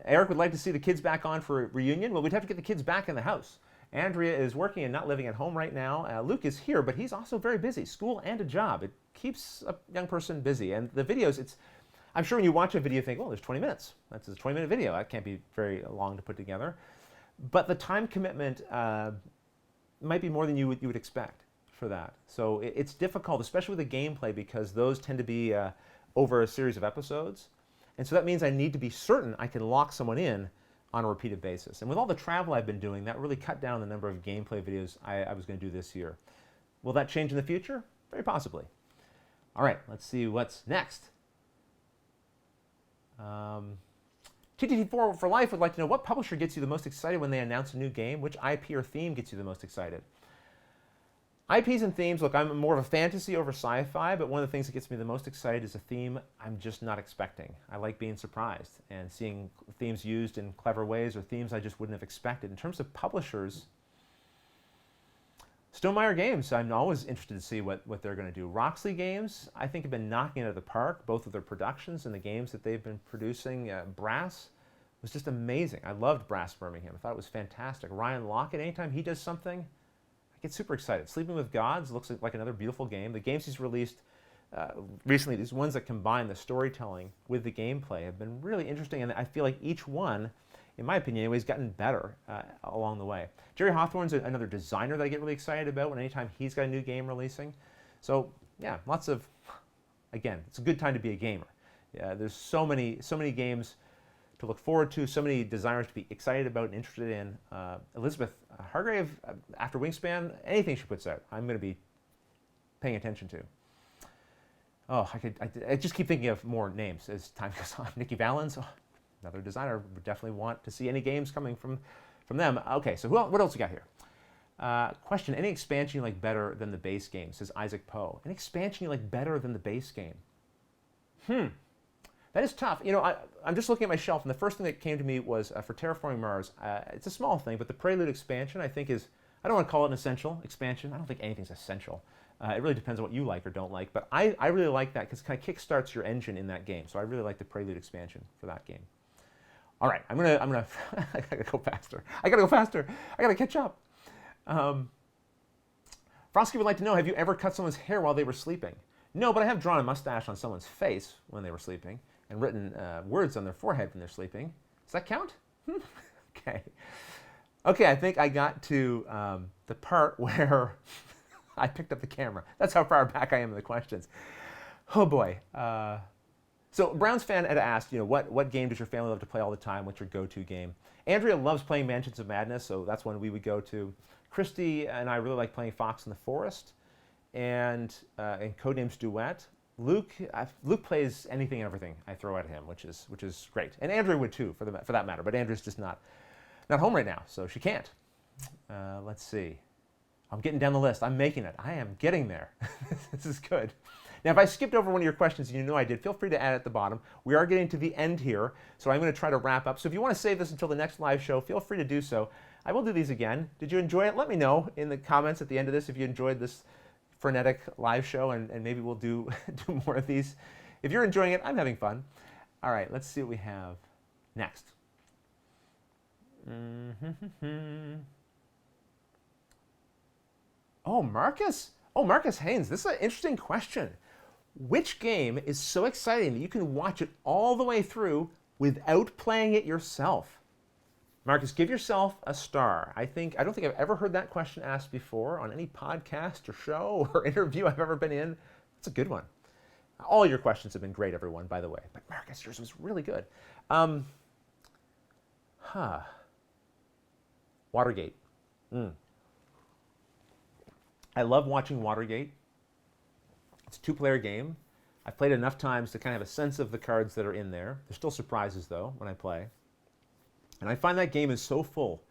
Speaker 1: Eric would like to see the kids back on for a reunion. Well, we'd have to get the kids back in the house. Andrea is working and not living at home right now. Luke is here, but he's also very busy, school and a job. It keeps a young person busy. And the videos, I'm sure when you watch a video, you think, well, there's 20 minutes. That's a 20-minute video. That can't be very long to put together. But the time commitment might be more than you would expect for that. So it's difficult, especially with the gameplay, because those tend to be over a series of episodes. And so that means I need to be certain I can lock someone in on a repeated basis. And with all the travel I've been doing, that really cut down the number of gameplay videos I was going to do this year. Will that change in the future? Very possibly. All right, let's see what's next. TTT4 for Life would like to know, what publisher gets you the most excited when they announce a new game? Which IP or theme gets you the most excited? IPs and themes, look, I'm more of a fantasy over sci-fi, but one of the things that gets me the most excited is a theme I'm just not expecting. I like being surprised and seeing themes used in clever ways or themes I just wouldn't have expected. In terms of publishers, Stonemaier Games, I'm always interested to see what they're going to do. Roxley Games, I think, have been knocking it out of the park, both with their productions and the games that they've been producing. Brass was just amazing. I loved Brass Birmingham. I thought it was fantastic. Ryan Lockett, anytime he does something, I get super excited. Sleeping with Gods looks like another beautiful game. The games he's released recently, these ones that combine the storytelling with the gameplay, have been really interesting, and I feel like each one, in my opinion anyway, has gotten better along the way. Jerry Hawthorne's another designer that I get really excited about when anytime he's got a new game releasing. So yeah, lots of, again, it's a good time to be a gamer. Yeah, there's so many games to look forward to, so many designers to be excited about and interested in. Elizabeth Hargrave, after Wingspan, anything she puts out, I'm going to be paying attention to. Oh, I just keep thinking of more names as time goes on. Nikki Valens, another designer, would definitely want to see any games coming from them. Okay, so what else we got here? Question, any expansion you like better than the base game, says Isaac Poe. Any expansion you like better than the base game? That is tough. You know, I'm just looking at my shelf, and the first thing that came to me was for Terraforming Mars. It's a small thing, but the Prelude expansion, I think, is, I don't want to call it an essential expansion. I don't think anything's essential. It really depends on what you like or don't like, but I really like that because it kind of kickstarts your engine in that game. So I really like the Prelude expansion for that game. All right, I'm gonna I gotta go faster. I gotta catch up. Frosky would like to know, have you ever cut someone's hair while they were sleeping? No, but I have drawn a mustache on someone's face when they were sleeping and written words on their forehead when they're sleeping. Does that count? Okay. Okay, I think I got to the part where I picked up the camera. That's how far back I am in the questions. Oh boy. So Browns fan had asked, you know, what game does your family love to play all the time? What's your go-to game? Andrea loves playing Mansions of Madness, so that's one we would go to. Christy and I really like playing Fox in the Forest and Codenames Duet. Luke plays anything and everything I throw at him, which is great. And Andrea would too, for that matter. But Andrea's just not home right now, so she can't. Let's see. I'm getting down the list. I'm making it. I am getting there. This is good. Now, if I skipped over one of your questions, and you know I did, feel free to add at the bottom. We are getting to the end here, so I'm going to try to wrap up. So if you want to save this until the next live show, feel free to do so. I will do these again. Did you enjoy it? Let me know in the comments at the end of this if you enjoyed this frenetic live show, and maybe we'll do more of these. If you're enjoying it, I'm having fun. All right, let's see what we have next. Oh, Marcus Haynes, this is an interesting question. Which game is so exciting that you can watch it all the way through without playing it yourself? Marcus, give yourself a star. I don't think I've ever heard that question asked before on any podcast or show or interview I've ever been in. That's a good one. All your questions have been great, everyone, by the way. But Marcus, yours was really good. Watergate. I love watching Watergate. It's a two-player game. I've played enough times to kind of have a sense of the cards that are in there. There's still surprises, though, when I play. And I find that game is so full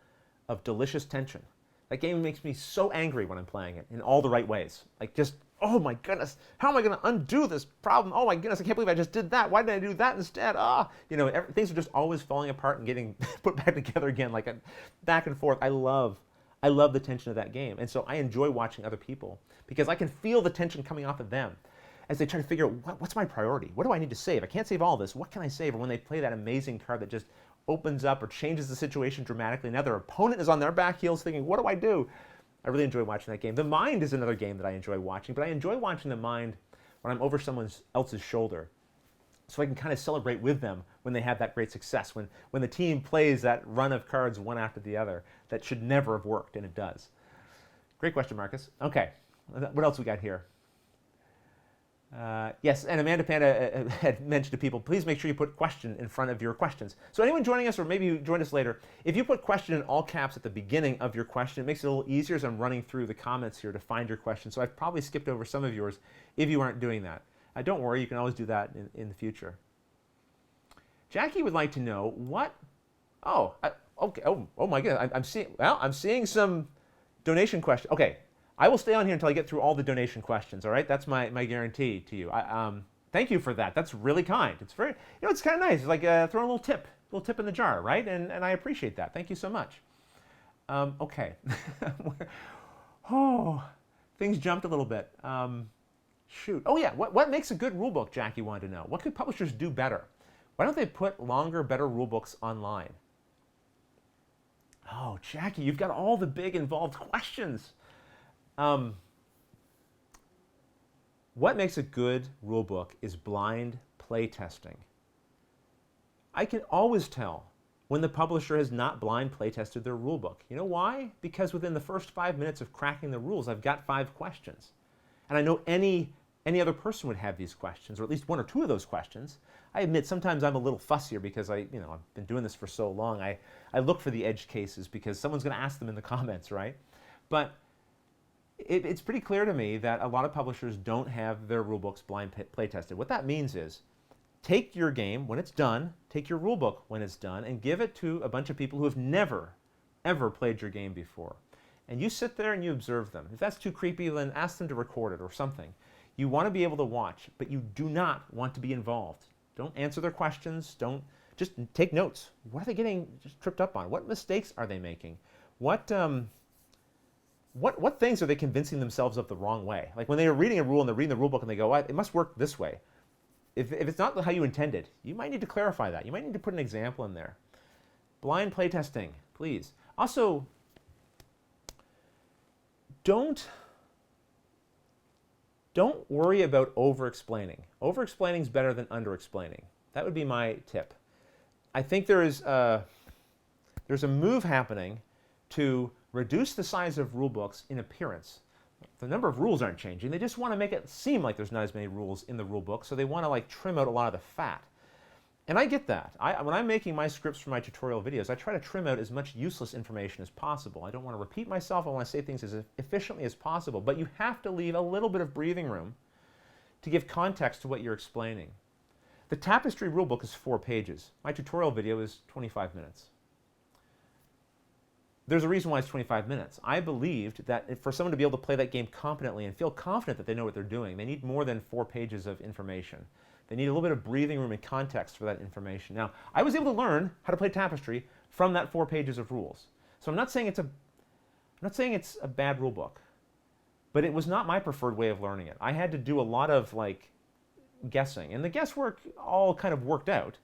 Speaker 1: of delicious tension. That game makes me so angry when I'm playing it in all the right ways. Like just, oh my goodness, how am I going to undo this problem? Oh my goodness, I can't believe I just did that. Why did I do that instead? Things are just always falling apart and getting put back together again, like a back and forth. I love the tension of that game. And so I enjoy watching other people because I can feel the tension coming off of them as they try to figure out what's my priority? What do I need to save? I can't save all this. What can I save? Or when they play that amazing card that just opens up or changes the situation dramatically, now their opponent is on their back heels thinking, what do I do? I really enjoy watching that game. The Mind is another game that I enjoy watching, but I enjoy watching The Mind when I'm over someone else's shoulder, so I can kind of celebrate with them when they have that great success, when the team plays that run of cards one after the other that should never have worked, and it does. Great question, Marcus. Okay, what else we got here? Yes, and Amanda Panda had mentioned to people, please make sure you put question in front of your questions. So anyone joining us, or maybe you joined us later, if you put question in all caps at the beginning of your question, it makes it a little easier as I'm running through the comments here to find your question. So I've probably skipped over some of yours if you aren't doing that. Don't worry, you can always do that in the future. Jackie would like to know what, okay, oh my goodness, I'm seeing some donation questions. Okay. I will stay on here until I get through all the donation questions, all right? That's my guarantee to you. Thank you for that. That's really kind. It's very, it's kind of nice. It's like throwing a little tip in the jar, right? And I appreciate that. Thank you so much. Okay. Things jumped a little bit. Shoot. Oh yeah, what makes a good rule book, Jackie wanted to know. What could publishers do better? Why don't they put longer, better rule books online? Oh, Jackie, you've got all the big involved questions. What makes a good rule book is blind play testing. I can always tell when the publisher has not blind play tested their rule book. You know why? Because within the first 5 minutes of cracking the rules, I've got 5 questions. And I know any other person would have these questions, or at least 1 or 2 of those questions. I admit sometimes I'm a little fussier because I've been doing this for so long. I look for the edge cases because someone's going to ask them in the comments, right? But it's pretty clear to me that a lot of publishers don't have their rule books blind play tested. What that means is take your game when it's done, take your rule book when it's done, and give it to a bunch of people who have never, ever played your game before. And you sit there and you observe them. If that's too creepy, then ask them to record it or something. You want to be able to watch, but you do not want to be involved. Don't answer their questions. Don't just take notes. What are they getting just tripped up on? What mistakes are they making? What things are they convincing themselves of the wrong way? Like when they are reading a rule and they're reading the rule book and they go, it must work this way. If it's not how you intended, you might need to clarify that. You might need to put an example in there. Blind play testing, please. Also, don't worry about over-explaining. Over-explaining is better than under-explaining. That would be my tip. I think there's a move happening to reduce the size of rule books in appearance. The number of rules aren't changing. They just want to make it seem like there's not as many rules in the rule book, so they want to trim out a lot of the fat. And I get that. When I'm making my scripts for my tutorial videos, I try to trim out as much useless information as possible. I don't want to repeat myself. I want to say things as efficiently as possible. But you have to leave a little bit of breathing room to give context to what you're explaining. The Tapestry rulebook is 4 pages. My tutorial video is 25 minutes. There's a reason why it's 25 minutes. I believed that for someone to be able to play that game competently and feel confident that they know what they're doing, they need more than 4 pages of information. They need a little bit of breathing room and context for that information. Now, I was able to learn how to play Tapestry from that 4 pages of rules. So I'm not saying it's a bad rule book, but it was not my preferred way of learning it. I had to do a lot of guessing, and the guesswork all kind of worked out.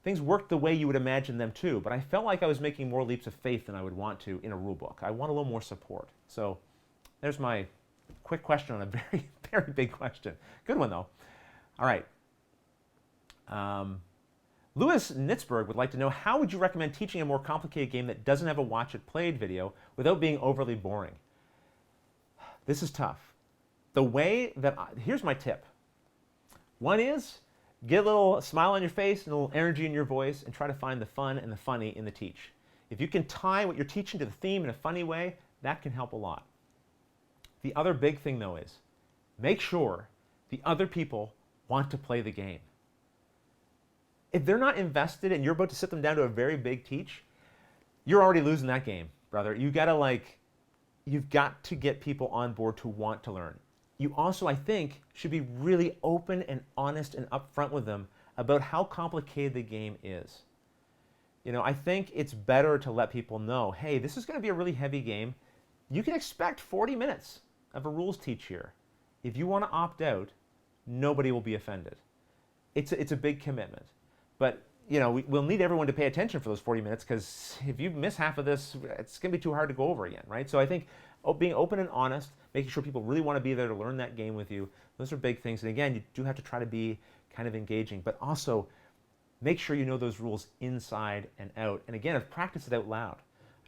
Speaker 1: Things worked the way you would imagine them to, but I felt like I was making more leaps of faith than I would want to in a rule book. I want a little more support. So there's my quick question on a very, very big question. Good one, though. All right. Louis Nitzberg would like to know, how would you recommend teaching a more complicated game that doesn't have a watch it played video without being overly boring? This is tough. Here's my tip. One is, get a little smile on your face and a little energy in your voice and try to find the fun and the funny in the teach. If you can tie what you're teaching to the theme in a funny way, that can help a lot. The other big thing, though, is make sure the other people want to play the game. If they're not invested and you're about to sit them down to a very big teach, you're already losing that game, brother. You gotta you've got to get people on board to want to learn. You also, I think, should be really open and honest and upfront with them about how complicated the game is. I think it's better to let people know, hey, this is going to be a really heavy game. You can expect 40 minutes of a rules teach here. If you want to opt out, nobody will be offended. It's a big commitment. But we'll need everyone to pay attention for those 40 minutes, because if you miss half of this, it's going to be too hard to go over again, right? So I think being open and honest, making sure people really want to be there to learn that game with you, those are big things. And again, you do have to try to be kind of engaging, but also make sure you know those rules inside and out. And again, practice it out loud.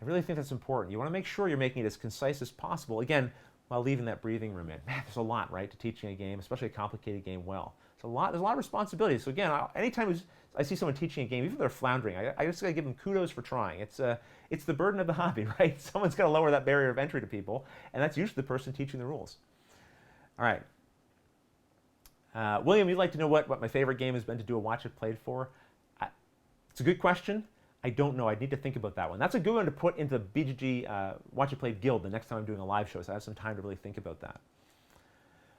Speaker 1: I really think that's important. You want to make sure you're making it as concise as possible, again, while leaving that breathing room in. Man, there's a lot, right, to teaching a game, especially a complicated game well. There's a lot of responsibility. So again, anytime I see someone teaching a game, even if they're floundering, I just got to give them kudos for trying. It's the burden of the hobby, right? Someone's got to lower that barrier of entry to people, and that's usually the person teaching the rules. All right. William, you'd like to know what my favorite game has been to do a watch it played for? It's a good question. I don't know. I'd need to think about that one. That's a good one to put into the BGG Watch It Played Guild the next time I'm doing a live show, so I have some time to really think about that.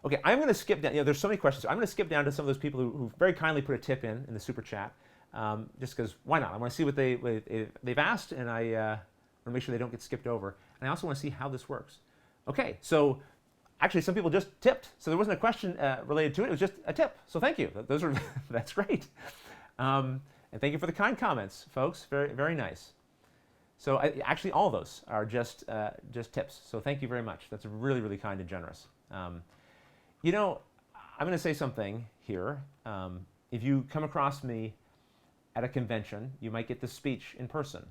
Speaker 1: Okay, I'm going to skip down. There's so many questions. So I'm going to skip down to some of those people who very kindly put a tip in the super chat, just because why not? I want to see what they've asked, and I want to make sure they don't get skipped over. And I also want to see how this works. Okay, so actually some people just tipped, so there wasn't a question related to it. It was just a tip. So thank you. That's great. And thank you for the kind comments, folks. Very, very nice. So actually, all of those are just tips. So thank you very much. That's really, really kind and generous. I'm going to say something here. If you come across me at a convention, you might get this speech in person.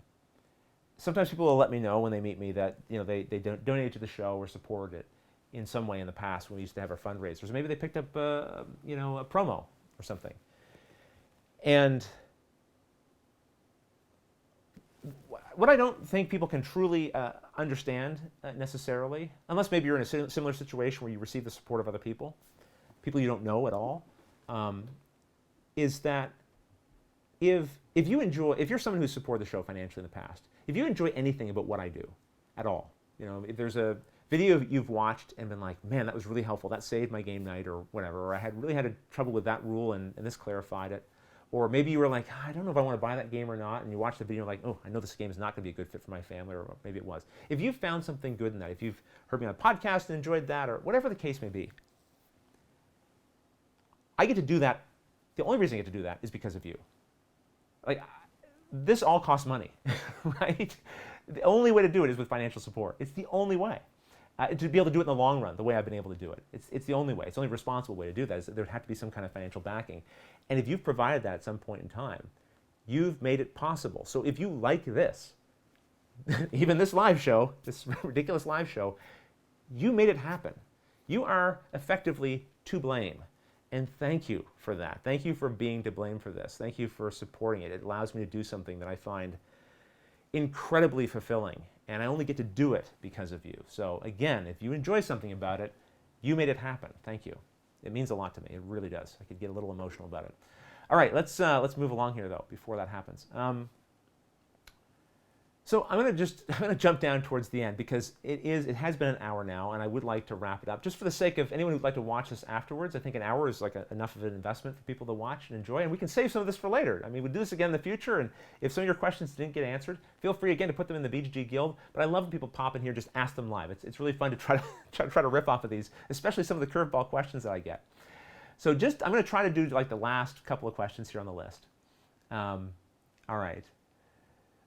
Speaker 1: Sometimes people will let me know when they meet me that they donated to the show or supported it in some way in the past when we used to have our fundraisers. Maybe they picked up a promo or something. And what I don't think people can truly understand necessarily, unless maybe you're in a similar situation where you receive the support of other people you don't know at all, is that if you're someone who's supported the show financially in the past, if you enjoy anything about what I do at all, if there's a video you've watched and been like, man, that was really helpful, that saved my game night or whatever, or I really had trouble with that rule and this clarified it. Or maybe you were like, I don't know if I want to buy that game or not, and you watch the video and you're like, oh, I know this game is not going to be a good fit for my family, or maybe it was. If you've found something good in that, if you've heard me on a podcast and enjoyed that, or whatever the case may be, I get to do that. The only reason I get to do that is because of you. Like, this all costs money, right? The only way to do it is with financial support. It's the only way. To be able to do it in the long run, the way I've been able to do it. It's the only way. It's the only responsible way to do that, is that there would have to be some kind of financial backing. And if you've provided that at some point in time, you've made it possible. So if you like this, even this live show, this ridiculous live show, you made it happen. You are effectively to blame. And thank you for that. Thank you for being to blame for this. Thank you for supporting it. It allows me to do something that I find incredibly fulfilling. And I only get to do it because of you. So again, if you enjoy something about it, you made it happen. Thank you. It means a lot to me. It really does. I could get a little emotional about it. All right, let's move along here though before that happens. So I'm going to jump down towards the end, because it has been an hour now, and I would like to wrap it up. Just for the sake of anyone who'd like to watch this afterwards, I think an hour is like enough of an investment for people to watch and enjoy, and we can save some of this for later. I mean, we'll do this again in the future, and if some of your questions didn't get answered, feel free again to put them in the BGG Guild. But I love when people pop in here, just ask them live. It's really fun to try to rip off of these, especially some of the curveball questions that I get. So I'm going to try to do like the last couple of questions here on the list. All right.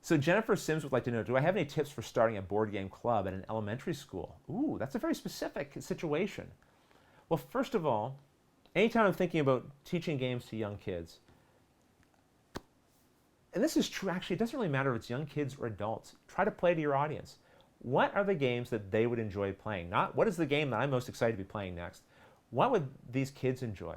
Speaker 1: So Jennifer Sims would like to know, do I have any tips for starting a board game club at an elementary school? Ooh, that's a very specific situation. Well, first of all, anytime I'm thinking about teaching games to young kids, and this is true actually, it doesn't really matter if it's young kids or adults, try to play to your audience. What are the games that they would enjoy playing? Not what is the game that I'm most excited to be playing next? What would these kids enjoy?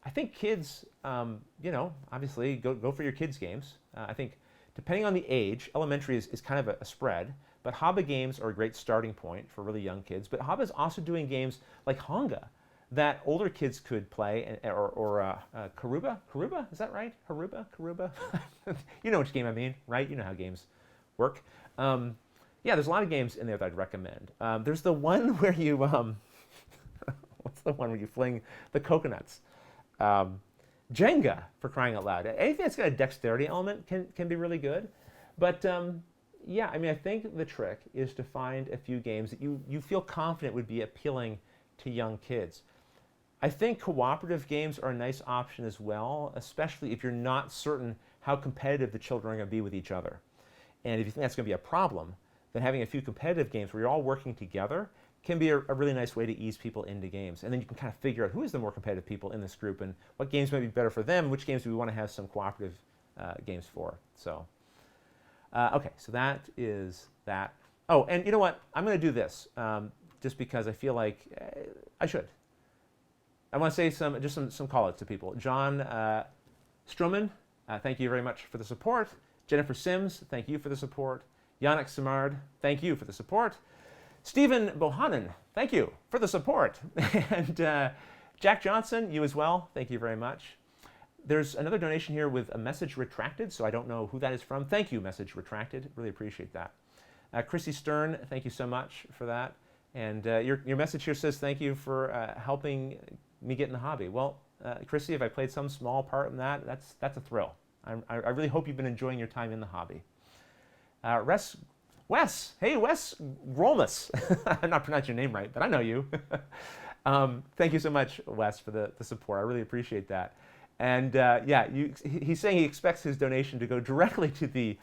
Speaker 1: I think kids, obviously go for your kids' games. I think depending on the age, elementary is kind of a spread, but Haba games are a great starting point for really young kids. But Haba is also doing games like Honga that older kids could play, or Karuba? Karuba? Is that right? Haruba? Karuba? You know which game I mean, right? You know how games work. Yeah, there's a lot of games in there that I'd recommend. There's the one where you, what's the one where you fling the coconuts? Jenga, for crying out loud. Anything that's got a dexterity element can be really good. But yeah, I mean, I think the trick is to find a few games that you feel confident would be appealing to young kids. I think cooperative games are a nice option as well, especially if you're not certain how competitive the children are going to be with each other. And if you think that's going to be a problem, then having a few competitive games where you're all working together can be a really nice way to ease people into games. And then you can kind of figure out who is the more competitive people in this group and what games might be better for them, which games do we want to have some cooperative games for. So, okay, so that is that. Oh, and you know what? I'm going to do this just because I feel like I should. I want to say some call-outs to people. John Stroman, thank you very much for the support. Jennifer Sims, thank you for the support. Yannick Simard, thank you for the support. Stephen Bohannon, thank you for the support. And Jack Johnson, you as well, thank you very much. There's another donation here with a message retracted, so I don't know who that is from. Thank you, message retracted. Really appreciate that. Chrissy Stern, thank you so much for that. And your message here says thank you for helping me get in the hobby. Well, Chrissy, if I played some small part in that, that's a thrill. I really hope you've been enjoying your time in the hobby. Wes, hey Wes Rolmus. I'm not pronouncing your name right, but I know you. Thank you so much, Wes, for the support. I really appreciate that. And yeah, he's saying he expects his donation to go directly to the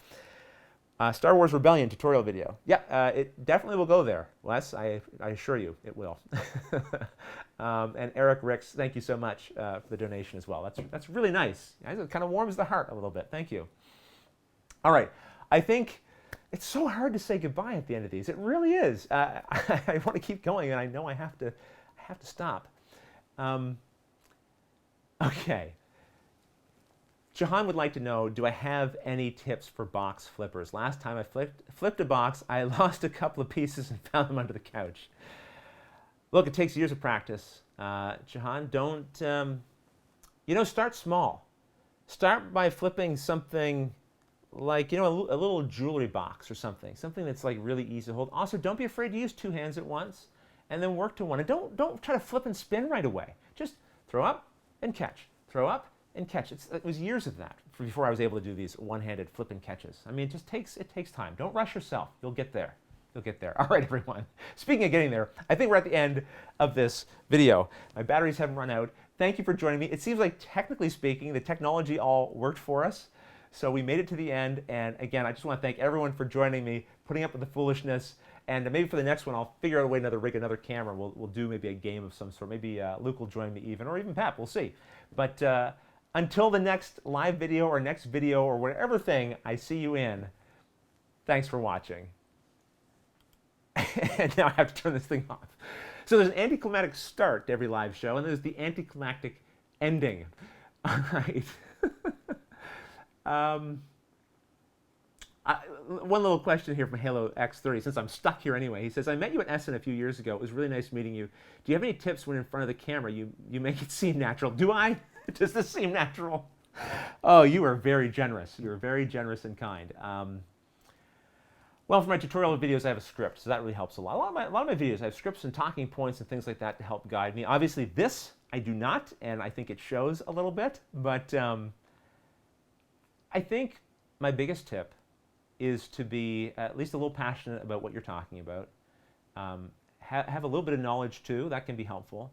Speaker 1: Star Wars Rebellion tutorial video. Yeah, it definitely will go there, Wes. I assure you it will. And Eric Ricks, thank you so much for the donation as well. That's really nice. It kind of warms the heart a little bit. Thank you. All right, I think it's so hard to say goodbye at the end of these. It really is. I want to keep going, and I know I have to stop. Okay. Jahan would like to know, do I have any tips for box flippers? Last time I flipped a box, I lost a couple of pieces and found them under the couch. Look, it takes years of practice. Jahan, don't, start small. Start by flipping something like, a little jewelry box or something that's like really easy to hold. Also, don't be afraid to use two hands at once and then work to one. And don't try to flip and spin right away. Just throw up and catch, throw up and catch. It was years of that before I was able to do these one-handed flip and catches. I mean, it takes time. Don't rush yourself. You'll get there. You'll get there. All right, everyone. Speaking of getting there, I think we're at the end of this video. My batteries haven't run out. Thank you for joining me. It seems like, technically speaking, the technology all worked for us. So we made it to the end. And again, I just want to thank everyone for joining me, putting up with the foolishness. And maybe for the next one, I'll figure out a way to rig another camera. We'll do maybe a game of some sort. Maybe Luke will join me even, or even Pep. We'll see. But until the next live video or next video or whatever thing I see you in, thanks for watching. And now I have to turn this thing off. So there's an anticlimactic start to every live show, and there's the anticlimactic ending. All right. One little question here from Halo X30, since I'm stuck here anyway. He says, I met you at Essen a few years ago. It was really nice meeting you. Do you have any tips when in front of the camera? You make it seem natural. Do I? Does this seem natural? Oh, you are very generous. You're very generous and kind. Well, for my tutorial videos, I have a script, so that really helps a lot. A lot of my videos, I have scripts and talking points and things like that to help guide me. Obviously, this I do not, and I think it shows a little bit. But I think my biggest tip is to be at least a little passionate about what you're talking about. Have a little bit of knowledge, too. That can be helpful.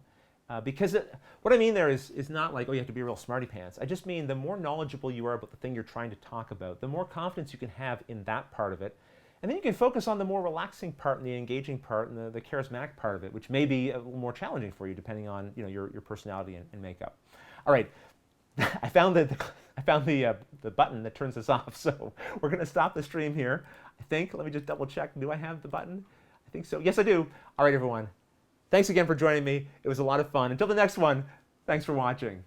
Speaker 1: Because what I mean there is not like, oh, you have to be a real smarty pants. I just mean the more knowledgeable you are about the thing you're trying to talk about, the more confidence you can have in that part of it. And then you can focus on the more relaxing part and the engaging part and the charismatic part of it, which may be a little more challenging for you depending on your personality and makeup. All right, I found the button that turns this off, so we're going to stop the stream here. I think. Let me just double check. Do I have the button? I think so. Yes, I do. All right, everyone. Thanks again for joining me. It was a lot of fun. Until the next one, thanks for watching.